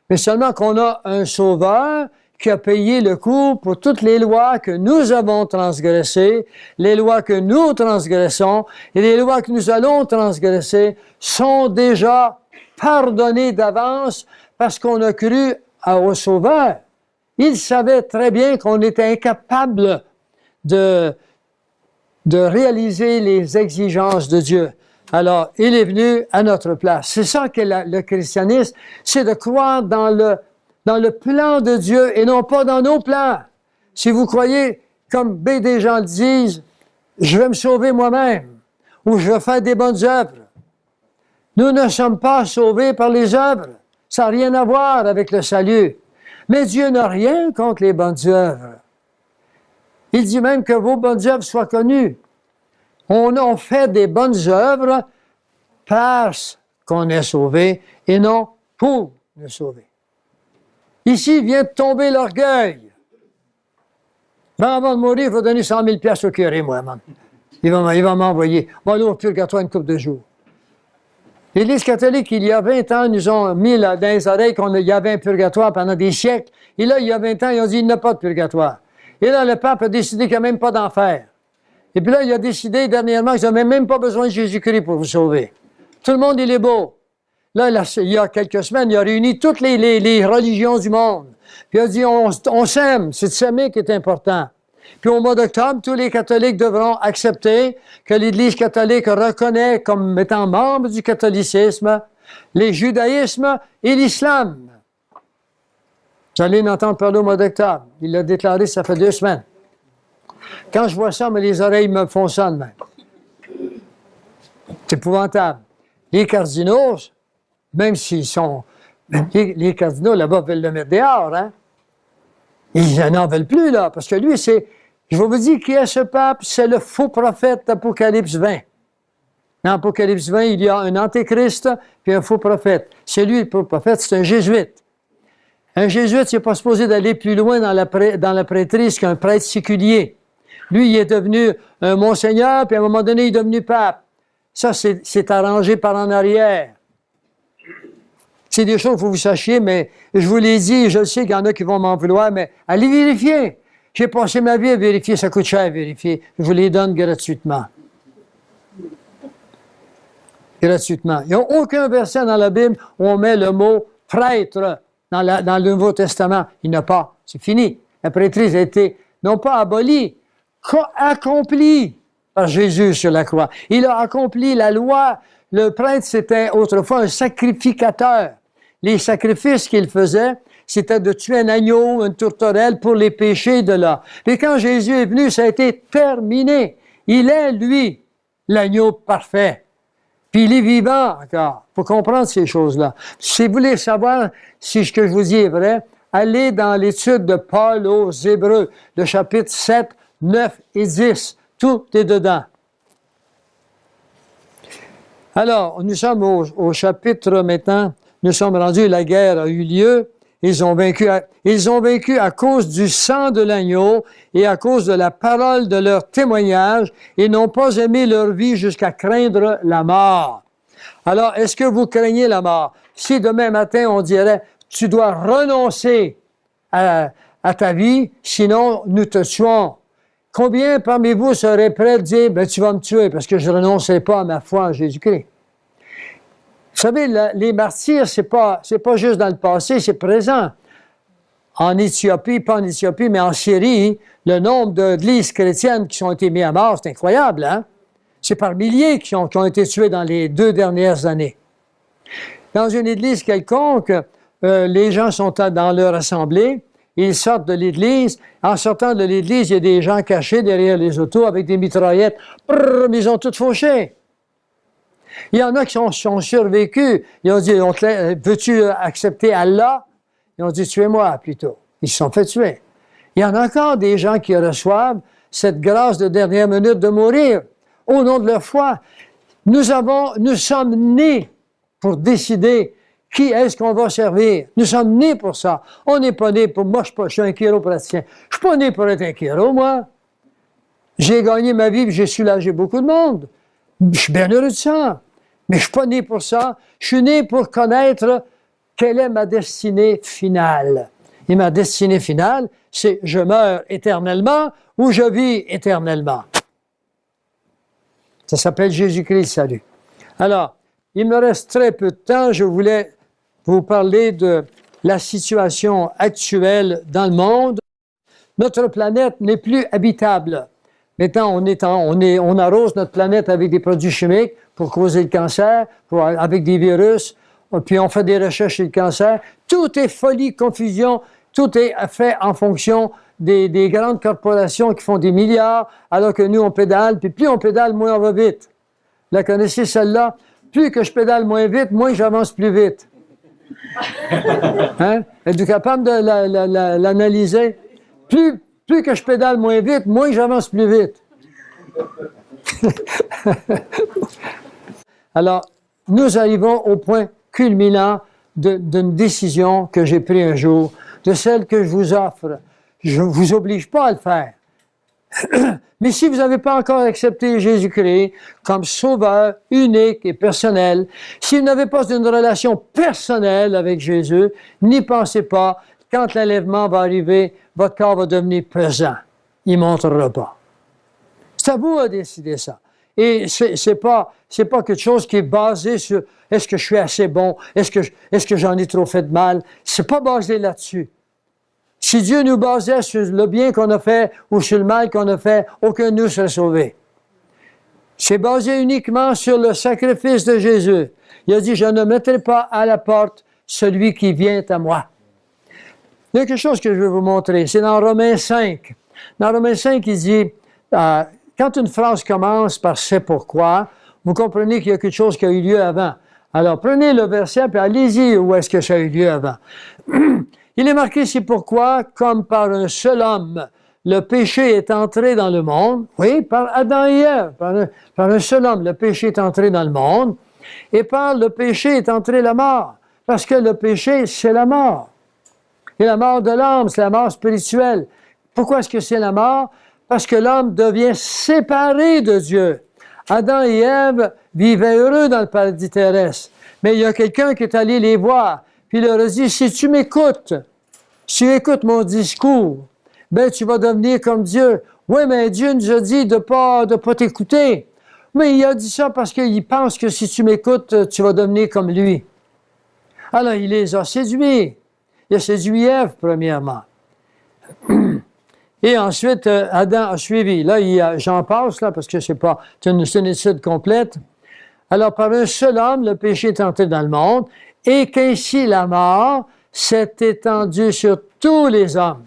Speaker 1: Mais seulement qu'on a un sauveur qui a payé le coût pour toutes les lois que nous avons transgressées, les lois que nous transgressons et les lois que nous allons transgresser sont déjà pardonnées d'avance parce qu'on a cru au Sauveur. Il savait très bien qu'on était incapable de réaliser les exigences de Dieu. Alors, il est venu à notre place. C'est ça que le christianisme, c'est de croire dans le plan de Dieu et non pas dans nos plans. Si vous croyez, comme bien des gens le disent, je vais me sauver moi-même ou je vais faire des bonnes œuvres. Nous ne sommes pas sauvés par les œuvres. Ça n'a rien à voir avec le salut. Mais Dieu n'a rien contre les bonnes œuvres. Il dit même que vos bonnes œuvres soient connues. On a fait des bonnes œuvres parce qu'on est sauvé et non pour nous sauver. Ici vient de tomber l'orgueil. Ben, avant de mourir, il faut donner 100 000 piastres au curé, moi, man. Il va m'envoyer. Bon, aller au purgatoire une couple de jours. L'Église catholique, il y a 20 ans, nous ont mis là, dans les oreilles qu'il y avait un purgatoire pendant des siècles. Et là, il y a 20 ans, ils ont dit, il n'y a pas de purgatoire. Et là, le pape a décidé qu'il n'y a même pas d'enfer. Et puis là, il a décidé dernièrement qu'ils n'avaient même pas besoin de Jésus-Christ pour vous sauver. Tout le monde, il est beau. Là, il y a quelques semaines, il a réuni toutes les religions du monde. Puis il a dit, on s'aime, c'est de s'aimer qui est important. Puis au mois d'octobre, tous les catholiques devront accepter que l'Église catholique reconnaît comme étant membre du catholicisme les judaïsmes et l'islam. Vous allez l'entendre parler au mois d'octobre. Il l'a déclaré, ça fait 2 semaines. Quand je vois ça, mais les oreilles me font ça de même. C'est épouvantable. Les cardinaux, même s'ils sont... Les cardinaux, là-bas, veulent le mettre dehors, hein? Ils n'en veulent plus, là, parce que lui, c'est... Je vais vous dire qui est ce pape, c'est le faux prophète d'Apocalypse 20. Dans Apocalypse 20, il y a un antéchrist puis un faux prophète. C'est lui, le faux prophète, c'est un jésuite. Un jésuite, il n'est pas supposé d'aller plus loin dans la prêtrise qu'un prêtre séculier. Lui, il est devenu un monseigneur, puis à un moment donné, il est devenu pape. Ça, c'est arrangé par en arrière. C'est des choses qu'il faut que vous sachiez, mais je vous l'ai dit, je sais qu'il y en a qui vont m'en vouloir, mais allez vérifier. J'ai passé ma vie à vérifier, ça coûte cher à vérifier. Je vous les donne gratuitement. Gratuitement. Il n'y a aucun verset dans la Bible où on met le mot prêtre dans le Nouveau Testament. Il n'y en a pas. C'est fini. La prêtrise a été, non pas abolie, accomplie par Jésus sur la croix. Il a accompli la loi. Le prêtre, c'était autrefois un sacrificateur. Les sacrifices qu'il faisait, c'était de tuer un agneau, une tourterelle pour les péchés de là. Puis quand Jésus est venu, ça a été terminé. Il est, lui, l'agneau parfait. Puis il est vivant encore. Il faut comprendre ces choses-là. Si vous voulez savoir si ce que je vous dis est vrai, allez dans l'étude de Paul aux Hébreux, le chapitre 7, 9 et 10. Tout est dedans. Alors, nous sommes au chapitre maintenant, nous sommes rendus, la guerre a eu lieu. Ils ont vaincu à cause du sang de l'agneau et à cause de la parole de leur témoignage et n'ont pas aimé leur vie jusqu'à craindre la mort. Alors, est-ce que vous craignez la mort? Si demain matin, on dirait, tu dois renoncer à ta vie, sinon nous te tuons. Combien parmi vous seraient prêts de dire, ben, tu vas me tuer parce que je ne renoncerai pas à ma foi en Jésus-Christ? Vous savez, les martyrs, c'est pas juste dans le passé, c'est présent. En Éthiopie, pas en Éthiopie, mais en Syrie, le nombre d'églises chrétiennes qui ont été mises à mort, c'est incroyable, hein? C'est par milliers qui ont été tués dans les 2 dernières années. Dans une église quelconque, les gens sont dans leur assemblée, ils sortent de l'église. En sortant de l'église, il y a des gens cachés derrière les autos avec des mitraillettes. Brrr, ils ont tout fauché. Il y en a qui ont survécu. Ils ont dit, veux-tu accepter Allah? Ils ont dit, tuez-moi plutôt. Ils se sont fait tuer. Il y en a encore des gens qui reçoivent cette grâce de dernière minute de mourir au nom de leur foi. Nous sommes nés pour décider qui est-ce qu'on va servir. Nous sommes nés pour ça. On n'est pas nés pour... Moi, je suis un chiropraticien. Je ne suis pas né pour être un chiro, moi. J'ai gagné ma vie et j'ai soulagé beaucoup de monde. Je suis bien heureux de ça. Mais je ne suis pas né pour ça. Je suis né pour connaître quelle est ma destinée finale. Et ma destinée finale, c'est je meurs éternellement ou je vis éternellement. Ça s'appelle Jésus-Christ, le salut. Alors, il me reste très peu de temps. Je voulais vous parler de la situation actuelle dans le monde. Notre planète n'est plus habitable. Maintenant, on arrose notre planète avec des produits chimiques pour causer le cancer, avec des virus, puis on fait des recherches sur le cancer. Tout est folie, confusion, tout est fait en fonction des grandes corporations qui font des milliards, alors que nous, on pédale, puis plus on pédale, moins on va vite. Vous la connaissez, celle-là? Plus que je pédale moins vite, moins j'avance plus vite. Hein? Êtes-vous capable de l'analyser? Plus que je pédale moins vite, moins j'avance plus vite. Alors, nous arrivons au point culminant d'une décision que j'ai prise un jour, de celle que je vous offre. Je ne vous oblige pas à le faire. Mais si vous n'avez pas encore accepté Jésus-Christ comme sauveur unique et personnel, si vous n'avez pas une relation personnelle avec Jésus, n'y pensez pas, quand l'enlèvement va arriver, votre corps va devenir pesant. Il ne montera pas. C'est à vous de décider ça. Et c'est pas quelque chose qui est basé sur est-ce que je suis assez bon, est-ce que j'en ai trop fait de mal. C'est pas basé là-dessus. Si Dieu nous basait sur le bien qu'on a fait ou sur le mal qu'on a fait, aucun de nous serait sauvé. C'est basé uniquement sur le sacrifice de Jésus. Il a dit, je ne mettrai pas à la porte celui qui vient à moi. Il y a quelque chose que je veux vous montrer. C'est dans Romains 5. Dans Romains 5, il dit, quand une phrase commence par « c'est pourquoi », vous comprenez qu'il y a quelque chose qui a eu lieu avant. Alors, prenez le verset, puis allez-y où est-ce que ça a eu lieu avant. Il est marqué « c'est pourquoi, comme par un seul homme, le péché est entré dans le monde. » Oui, par Adam et Ève. Par un seul homme, le péché est entré dans le monde. Et par le péché est entrée la mort. Parce que le péché, c'est la mort. Et la mort de l'âme, c'est la mort spirituelle. Pourquoi est-ce que c'est la mort? Parce que l'homme devient séparé de Dieu. Adam et Ève vivaient heureux dans le paradis terrestre. Mais il y a quelqu'un qui est allé les voir, puis il leur a dit, si tu m'écoutes, si tu écoutes mon discours, ben tu vas devenir comme Dieu. Oui, mais Dieu nous a dit de pas t'écouter. Mais il a dit ça parce qu'il pense que si tu m'écoutes, tu vas devenir comme lui. Alors, il les a séduits. Il a séduit Ève, premièrement. Et ensuite, Adam a suivi. Là, j'en passe, là, parce que c'est une étude complète. Alors, par un seul homme, le péché est entré dans le monde, et qu'ainsi la mort s'est étendue sur tous les hommes.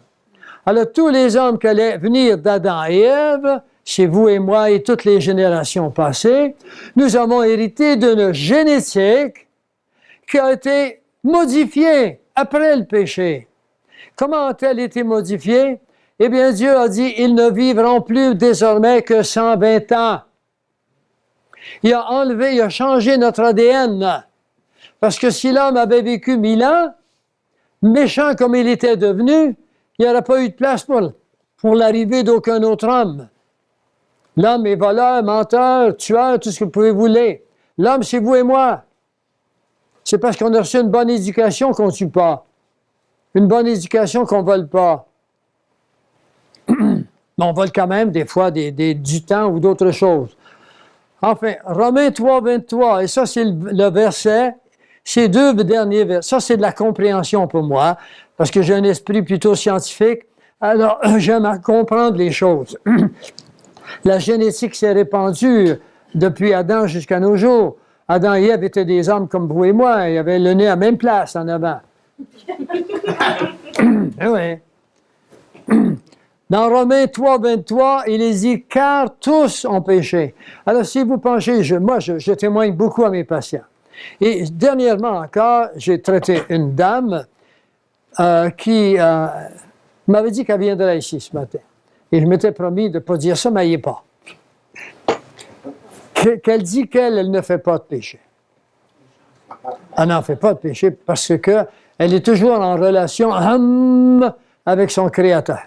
Speaker 1: Alors, tous les hommes qui allaient venir d'Adam et Ève, chez vous et moi et toutes les générations passées, nous avons hérité d'une génétique qui a été modifiée après le péché. Comment a-t-elle été modifiée? Eh bien, Dieu a dit, ils ne vivront plus désormais que 120 ans. Il a changé notre ADN. Parce que si l'homme avait vécu 1000 ans, méchant comme il était devenu, il n'y aurait pas eu de place pour l'arrivée d'aucun autre homme. L'homme est voleur, menteur, tueur, tout ce que vous pouvez vouloir. L'homme, c'est vous et moi. C'est parce qu'on a reçu une bonne éducation qu'on ne tue pas. Une bonne éducation qu'on ne vole pas. Mais on vole quand même des fois du temps ou d'autres choses. Enfin, Romains 3, 23, et ça c'est le verset, ces deux derniers versets, ça c'est de la compréhension pour moi, parce que j'ai un esprit plutôt scientifique, alors j'aime à comprendre les choses. La génétique s'est répandue depuis Adam jusqu'à nos jours. Adam et Ève étaient des hommes comme vous et moi, ils avaient le nez à la même place en avant. Oui. Dans Romains 3, 23, il est dit « car tous ont péché ». Alors, si vous penchez, je témoigne beaucoup à mes patients. Et dernièrement encore, j'ai traité une dame qui m'avait dit qu'elle viendrait ici ce matin. Et je m'étais promis de ne pas dire ça, mais elle n'y est pas. Qu'elle dit qu'elle ne fait pas de péché. Elle n'en fait pas de péché parce qu'elle est toujours en relation avec son Créateur.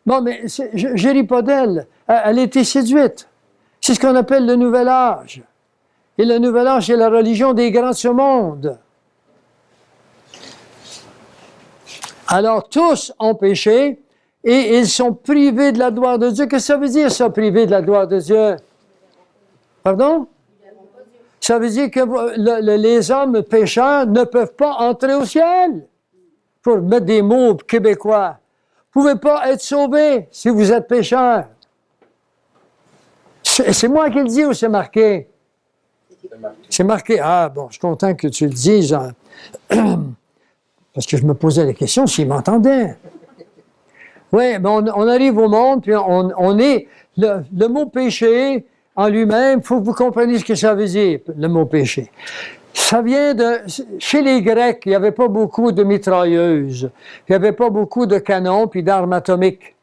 Speaker 1: Bon, mais je ne ris pas d'elle. Elle a été séduite. C'est ce qu'on appelle le nouvel âge. Et le nouvel âge, c'est la religion des grands de ce monde. Alors, tous ont péché et ils sont privés de la gloire de Dieu. Qu'est-ce que ça veut dire, ça, privé de la gloire de Dieu? Pardon? Ça veut dire que les hommes pécheurs ne peuvent pas entrer au ciel. Pour mettre des mots québécois. Vous ne pouvez pas être sauvés si vous êtes pécheur. C'est moi qui le dis ou c'est marqué? C'est marqué. Ah, bon, je suis content que tu le dises. Parce que je me posais la question s'ils m'entendaient. Oui, mais on arrive au monde, puis on est... Le mot péché, en lui-même, il faut que vous compreniez ce que ça veut dire, le mot péché. Ça vient de... Chez les Grecs, il n'y avait pas beaucoup de mitrailleuses. Il n'y avait pas beaucoup de canons puis d'armes atomiques.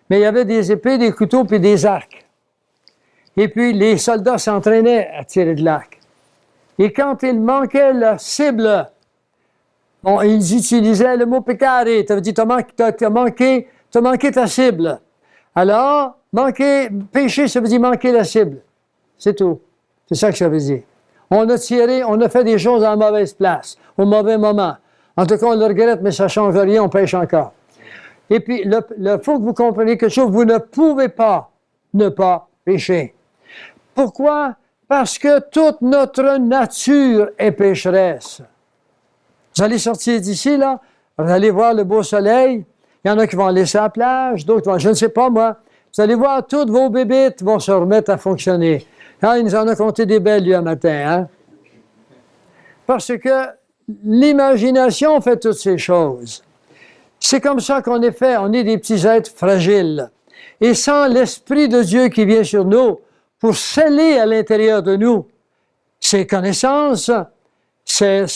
Speaker 1: Mais il y avait des épées, des couteaux puis des arcs. Et puis, les soldats s'entraînaient à tirer de l'arc. Et quand ils manquaient la cible, bon, ils utilisaient le mot peccare. Ça veut dire t'as manqué ta cible. Alors, péché, ça veut dire manquer la cible. C'est tout. C'est ça que ça veut dire. On a tiré, on a fait des choses à la mauvaise place, au mauvais moment. En tout cas, on le regrette, mais ça ne change rien, on pêche encore. Et puis, il faut que vous compreniez quelque chose, vous ne pouvez pas ne pas pécher. Pourquoi? Parce que toute notre nature est pécheresse. Vous allez sortir d'ici, là, vous allez voir le beau soleil, il y en a qui vont laisser à la plage, d'autres vont, je ne sais pas moi, vous allez voir, toutes vos bébites vont se remettre à fonctionner. Ah, il nous en a compté des belles, lui, un matin, hein? Parce que l'imagination fait toutes ces choses. C'est comme ça qu'on est fait, on est des petits êtres fragiles. Et sans l'Esprit de Dieu qui vient sur nous, pour sceller à l'intérieur de nous ces connaissances, ces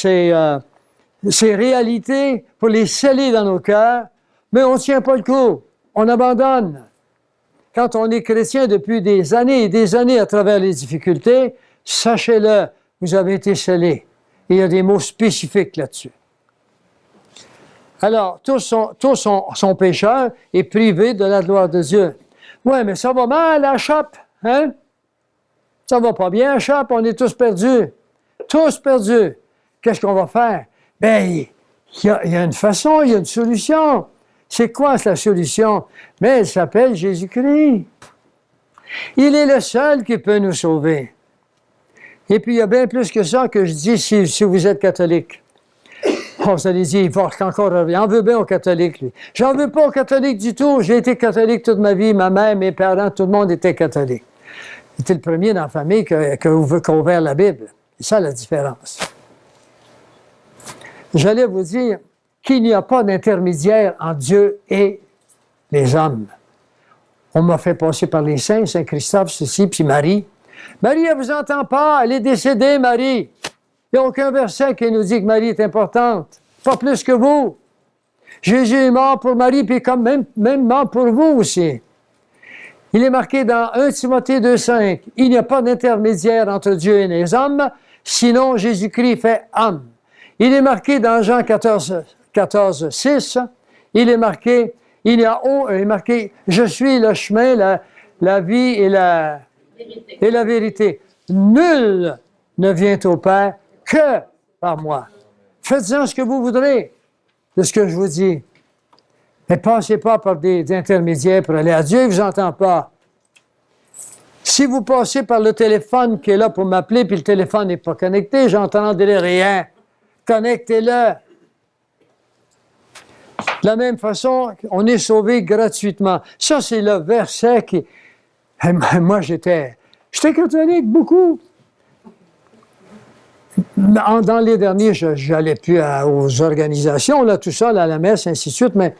Speaker 1: réalités, pour les sceller dans nos cœurs, mais on ne tient pas le coup, on abandonne. Quand on est chrétien depuis des années et des années à travers les difficultés, sachez-le, vous avez été scellés. Il y a des mots spécifiques là-dessus. Alors, tous sont pécheurs et privés de la gloire de Dieu. Oui, mais ça va mal à la chape, hein? Ça va pas bien à la chape, on est tous perdus. Tous perdus. Qu'est-ce qu'on va faire? Bien, il y a une façon, il y a une solution. C'est quoi la solution? Mais elle s'appelle Jésus-Christ. Il est le seul qui peut nous sauver. Et puis, il y a bien plus que ça que je dis si vous êtes catholique. Oh, vous allez dire, il va encore... Il en veut bien aux catholiques, lui. J'en veux pas aux catholiques du tout. J'ai été catholique toute ma vie. Ma mère, mes parents, tout le monde était catholique. J'étais le premier dans la famille qui a ouvert la Bible. C'est ça la différence. J'allais vous dire qu'il n'y a pas d'intermédiaire entre Dieu et les hommes. On m'a fait passer par les saints, Saint Christophe, ceci, puis Marie. Marie, elle ne vous entend pas, elle est décédée, Marie. Il n'y a aucun verset qui nous dit que Marie est importante. Pas plus que vous. Jésus est mort pour Marie, puis comme même mort pour vous aussi. Il est marqué dans 1 Timothée 2,5. Il n'y a pas d'intermédiaire entre Dieu et les hommes, sinon Jésus-Christ fait homme. Il est marqué dans Jean 14, 6. Il est marqué, il est marqué, je suis le chemin, la vie et la vérité. Nul ne vient au Père que par moi. Faites-en ce que vous voudrez de ce que je vous dis. Mais passez pas par des intermédiaires pour aller à Dieu, il ne vous entend pas. Si vous passez par le téléphone qui est là pour m'appeler, puis le téléphone n'est pas connecté, j'entendrai rien. Connectez-le. De la même façon, on est sauvé gratuitement. Ça, c'est le verset qui... Moi, j'étais catholique, beaucoup. Dans les derniers, je n'allais plus aux organisations, là, tout ça, là, à la messe, ainsi de suite, mais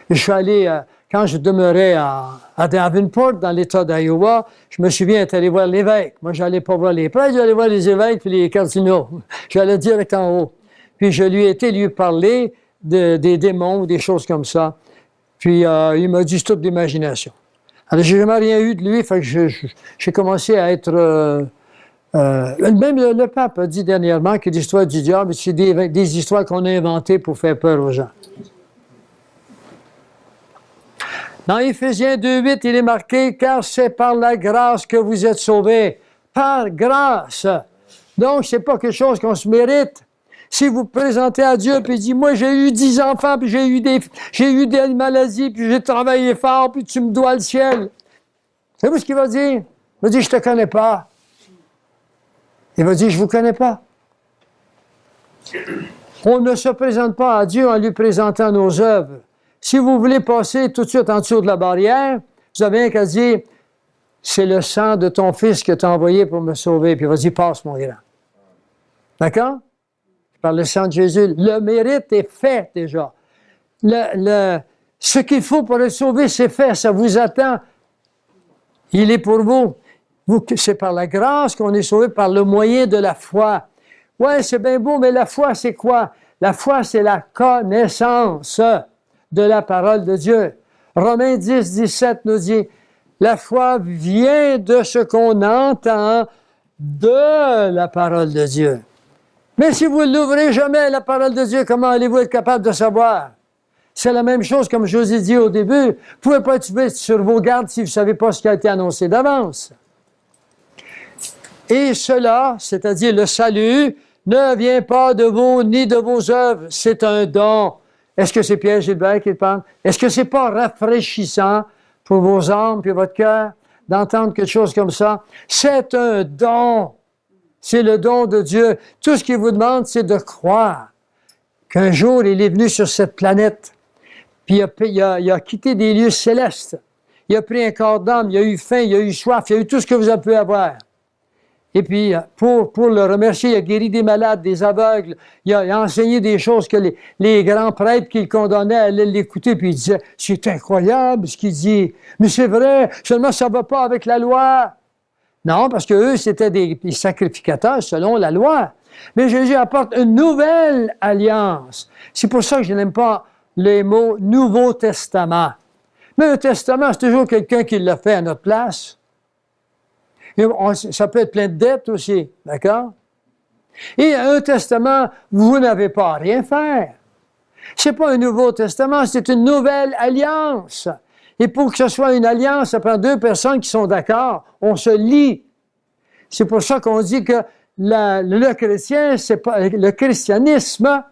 Speaker 1: je suis allé, quand je demeurais à Davenport, dans l'État d'Iowa, je me souviens d'être allé voir l'évêque. Moi, je n'allais pas voir les prêtres, j'allais voir les évêques et les cardinaux. J'allais direct en haut. Puis je lui ai été lui parler des démons ou des choses comme ça. Puis il m'a dit, c'est toute d'imagination. Alors, j'ai jamais rien eu de lui, fait que j'ai commencé à être... même le pape a dit dernièrement que l'histoire du diable, c'est des histoires qu'on a inventées pour faire peur aux gens. Dans Éphésiens 2,8, il est marqué « Car c'est par la grâce que vous êtes sauvés. » Par grâce. Donc, c'est pas quelque chose qu'on se mérite. Si vous présentez à Dieu, puis il dit, moi, j'ai eu 10 enfants, puis j'ai eu des maladies, puis j'ai travaillé fort, puis tu me dois le ciel. Savez-vous ce qu'il va dire? Il va dire, je te connais pas. Il va dire, je vous connais pas. On ne se présente pas à Dieu en lui présentant nos œuvres. Si vous voulez passer tout de suite en dessous de la barrière, vous avez rien qu'à dire, c'est le sang de ton fils que tu as envoyé pour me sauver. Puis il va dire, passe mon grand. D'accord? Par le sang de Jésus. Le mérite est fait déjà. Ce qu'il faut pour être sauvé, c'est fait. Ça vous attend. Il est pour vous. C'est par la grâce qu'on est sauvé par le moyen de la foi. Ouais, c'est bien beau, mais la foi, c'est quoi? La foi, c'est la connaissance de la parole de Dieu. Romains 10, 17 nous dit, la foi vient de ce qu'on entend de la parole de Dieu. Mais si vous ne l'ouvrez jamais, la parole de Dieu, comment allez-vous être capable de savoir? C'est la même chose, comme je vous ai dit au début. Vous ne pouvez pas être sur vos gardes si vous ne savez pas ce qui a été annoncé d'avance. Et cela, c'est-à-dire le salut, ne vient pas de vous ni de vos œuvres. C'est un don. Est-ce que c'est Pierre Gilbert qui parle? Est-ce que c'est pas rafraîchissant pour vos âmes et votre cœur d'entendre quelque chose comme ça? C'est un don. C'est le don de Dieu. Tout ce qu'il vous demande, c'est de croire qu'un jour, il est venu sur cette planète, puis il a quitté des lieux célestes. Il a pris un corps d'âme, il a eu faim, il a eu soif, il a eu tout ce que vous avez pu avoir. Et puis, pour le remercier, il a guéri des malades, des aveugles, il a enseigné des choses que les grands prêtres qui le condamnaient allaient l'écouter, puis ils disaient, c'est incroyable ce qu'il dit, mais c'est vrai, seulement ça ne va pas avec la loi. Non, parce qu'eux, c'était des sacrificateurs selon la loi. Mais Jésus apporte une nouvelle alliance. C'est pour ça que je n'aime pas les mots « Nouveau Testament ». Mais un testament, c'est toujours quelqu'un qui l'a fait à notre place. Et ça peut être plein de dettes aussi, d'accord? Et un testament, vous n'avez pas à rien faire. C'est pas un Nouveau Testament, c'est une nouvelle alliance. Et pour que ce soit une alliance, ça prend deux personnes qui sont d'accord. On se lie. C'est pour ça qu'on dit que le chrétien, le christianisme,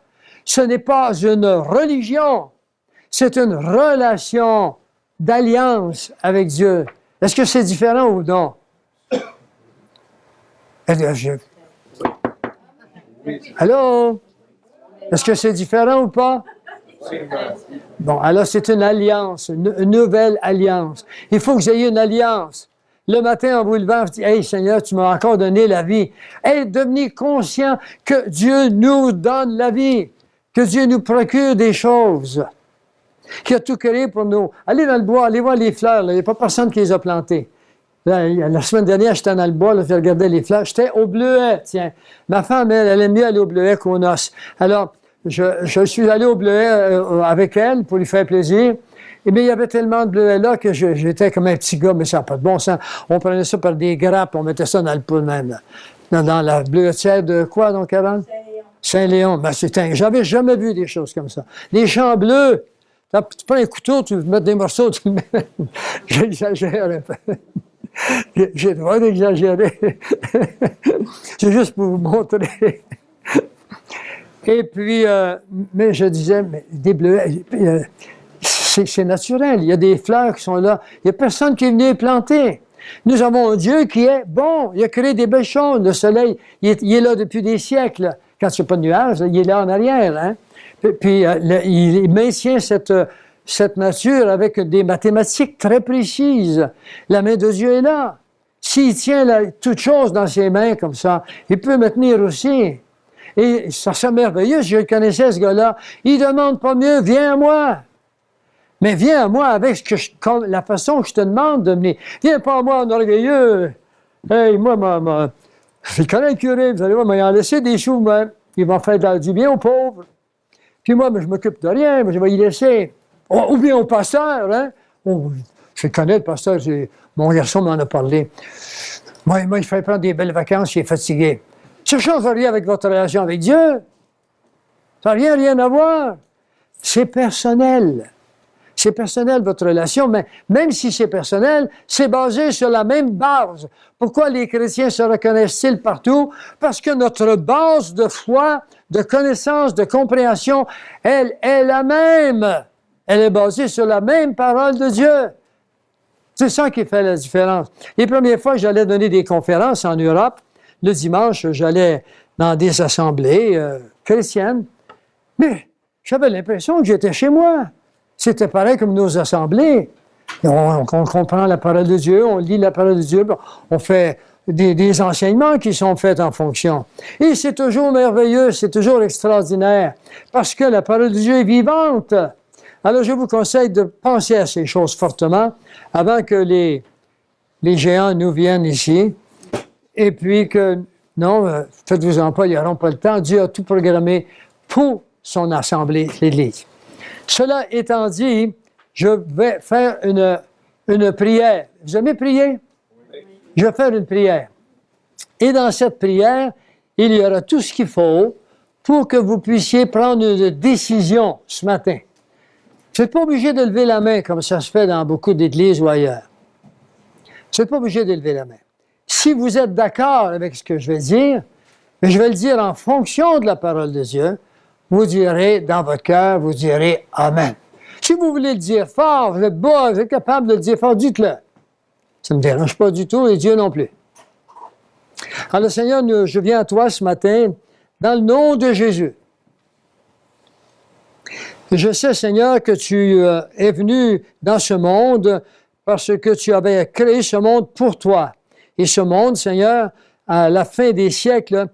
Speaker 1: ce n'est pas une religion. C'est une relation d'alliance avec Dieu. Est-ce que c'est différent ou non? Allô? Est-ce que c'est différent ou pas? Bon, alors c'est une alliance, une nouvelle alliance. Il faut que vous ayez une alliance. Le matin, en vous levant, vous dites, « Hey Seigneur, tu m'as encore donné la vie. » Hey, devenez conscient que Dieu nous donne la vie, que Dieu nous procure des choses, qu'il a tout créé pour nous. Allez dans le bois, allez voir les fleurs, il n'y a pas personne qui les a plantées. La semaine dernière, j'étais dans le bois, là, je regardais les fleurs, j'étais au bleuet, tiens. Ma femme, elle aime mieux aller au bleuet qu'au noces. Alors, je suis allé au bleuet avec elle pour lui faire plaisir. Et bien, il y avait tellement de bleuets là que j'étais comme un petit gars, mais ça n'a pas de bon sens. On prenait ça par des grappes, on mettait ça dans le pot même. Là. Dans la bleuetière de quoi, donc, Caroline? Saint-Léon. Ben, j'avais jamais vu des choses comme ça. Des champs bleus. Tu prends un couteau, tu mets des morceaux, tu le mets. J'exagère un peu. J'ai le droit d'exagérer. C'est juste pour vous montrer. Et puis, mais je disais, mais des bleuets, c'est naturel. Il y a des fleurs qui sont là. Il n'y a personne qui est venu les planter. Nous avons un Dieu qui est bon. Il a créé des belles choses. Le soleil, il est là depuis des siècles. Quand il n'y a pas de nuages, il est là en arrière. Hein? Puis il maintient cette nature avec des mathématiques très précises. La main de Dieu est là. S'il tient toute chose dans ses mains comme ça, il peut me tenir aussi. Et ça, c'est merveilleux. Je connaissais ce gars-là. Il demande pas mieux, viens à moi. Mais viens à moi avec la façon que je te demande de venir. Viens pas à moi en orgueilleux. Hey, moi, je connais le curé, vous allez voir, il en laissé des sous, même. Il va faire du bien aux pauvres. Puis moi, je m'occupe de rien, mais je vais y laisser. Ou bien au pasteur, hein. Je connais le pasteur, mon garçon m'en a parlé. Moi, il fait prendre des belles vacances, il est fatigué. Ça ne change rien avec votre relation avec Dieu. Ça n'a rien à voir. C'est personnel. C'est personnel, votre relation, mais même si c'est personnel, c'est basé sur la même base. Pourquoi les chrétiens se reconnaissent-ils partout? Parce que notre base de foi de connaissance, de compréhension, elle est la même. Elle est basée sur la même parole de Dieu. C'est ça qui fait la différence. Les premières fois, j'allais donner des conférences en Europe. Le dimanche, j'allais dans des assemblées chrétiennes. Mais j'avais l'impression que j'étais chez moi. C'était pareil comme nos assemblées. On comprend la parole de Dieu, on lit la parole de Dieu, on fait des enseignements qui sont faits en fonction. Et c'est toujours merveilleux, c'est toujours extraordinaire, parce que la parole de Dieu est vivante. Alors je vous conseille de penser à ces choses fortement avant que les géants nous viennent ici. Et puis que, non, faites-vous-en pas, ils n'auront pas le temps. Dieu a tout programmé pour son assemblée, l'Église. Cela étant dit, je vais faire une prière. Vous aimez prier? Oui. Je vais faire une prière. Et dans cette prière, il y aura tout ce qu'il faut pour que vous puissiez prendre une décision ce matin. Vous n'êtes pas obligé de lever la main comme ça se fait dans beaucoup d'églises ou ailleurs. Vous n'êtes pas obligé de lever la main. Si vous êtes d'accord avec ce que je vais dire, je vais le dire en fonction de la parole de Dieu, vous direz dans votre cœur, vous direz « Amen ». Si vous voulez le dire fort, vous êtes beau, vous êtes capable de le dire fort, dites-le. Ça ne me dérange pas du tout et Dieu non plus. Alors Seigneur, je viens à toi ce matin dans le nom de Jésus. Je sais, Seigneur, que tu es venu dans ce monde parce que tu avais créé ce monde pour toi. Et ce monde, Seigneur, à la fin des siècles,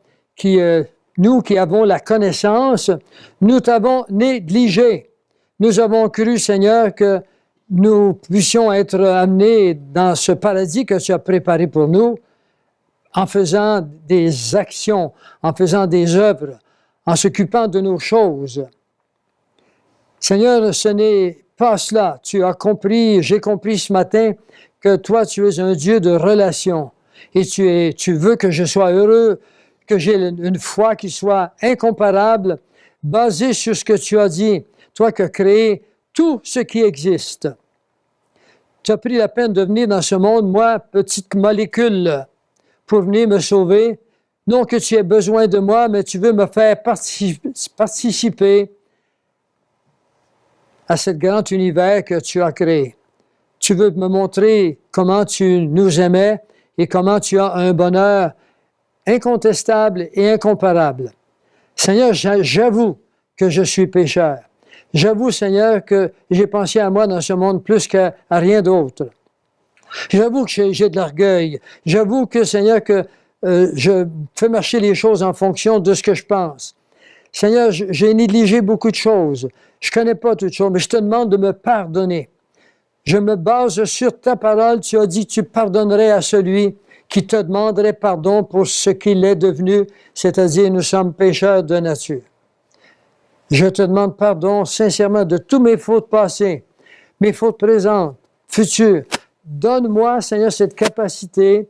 Speaker 1: nous qui avons la connaissance, nous t'avons négligé. Nous avons cru, Seigneur, que nous puissions être amenés dans ce paradis que tu as préparé pour nous en faisant des actions, en faisant des œuvres, en s'occupant de nos choses. Seigneur, ce n'est pas cela. Tu as compris, j'ai compris ce matin que toi, tu es un Dieu de relations et tu veux que je sois heureux, que j'ai une foi qui soit incomparable, basée sur ce que tu as dit. Toi qui as créé tout ce qui existe. Tu as pris la peine de venir dans ce monde, moi, petite molécule, pour venir me sauver. Non que tu aies besoin de moi, mais tu veux me faire participer à ce grand univers que tu as créé. Tu veux me montrer comment tu nous aimais et comment tu as un bonheur incontestable et incomparable. Seigneur, j'avoue que je suis pécheur. J'avoue, Seigneur, que j'ai pensé à moi dans ce monde plus qu'à rien d'autre. J'avoue que j'ai de l'orgueil. J'avoue que, Seigneur, que je fais marcher les choses en fonction de ce que je pense. Seigneur, j'ai négligé beaucoup de choses. Je ne connais pas toutes choses, mais je te demande de me pardonner. Je me base sur ta parole. Tu as dit que tu pardonnerais à celui qui te demanderait pardon pour ce qu'il est devenu, c'est-à-dire nous sommes pécheurs de nature. Je te demande pardon sincèrement de tous mes fautes passées, mes fautes présentes, futures. Donne-moi, Seigneur, cette capacité,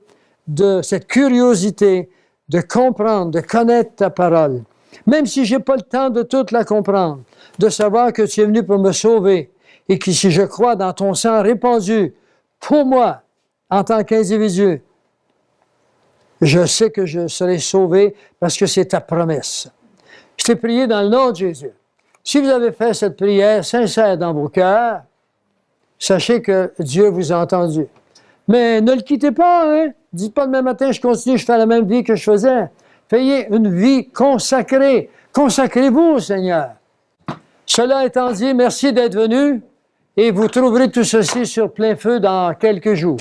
Speaker 1: cette curiosité de comprendre, de connaître ta parole. Même si je n'ai pas le temps de toute la comprendre, de savoir que tu es venu pour me sauver et que si je crois dans ton sang répandu pour moi en tant qu'individu, je sais que je serai sauvé parce que c'est ta promesse. Je t'ai prié dans le nom de Jésus. Si vous avez fait cette prière sincère dans vos cœurs, sachez que Dieu vous a entendu. Mais ne le quittez pas, hein? Dites pas demain matin, je continue, je fais la même vie que je faisais. Fayez une vie consacrée. Consacrez-vous au Seigneur. Cela étant dit, merci d'être venu et vous trouverez tout ceci sur plein feu dans quelques jours.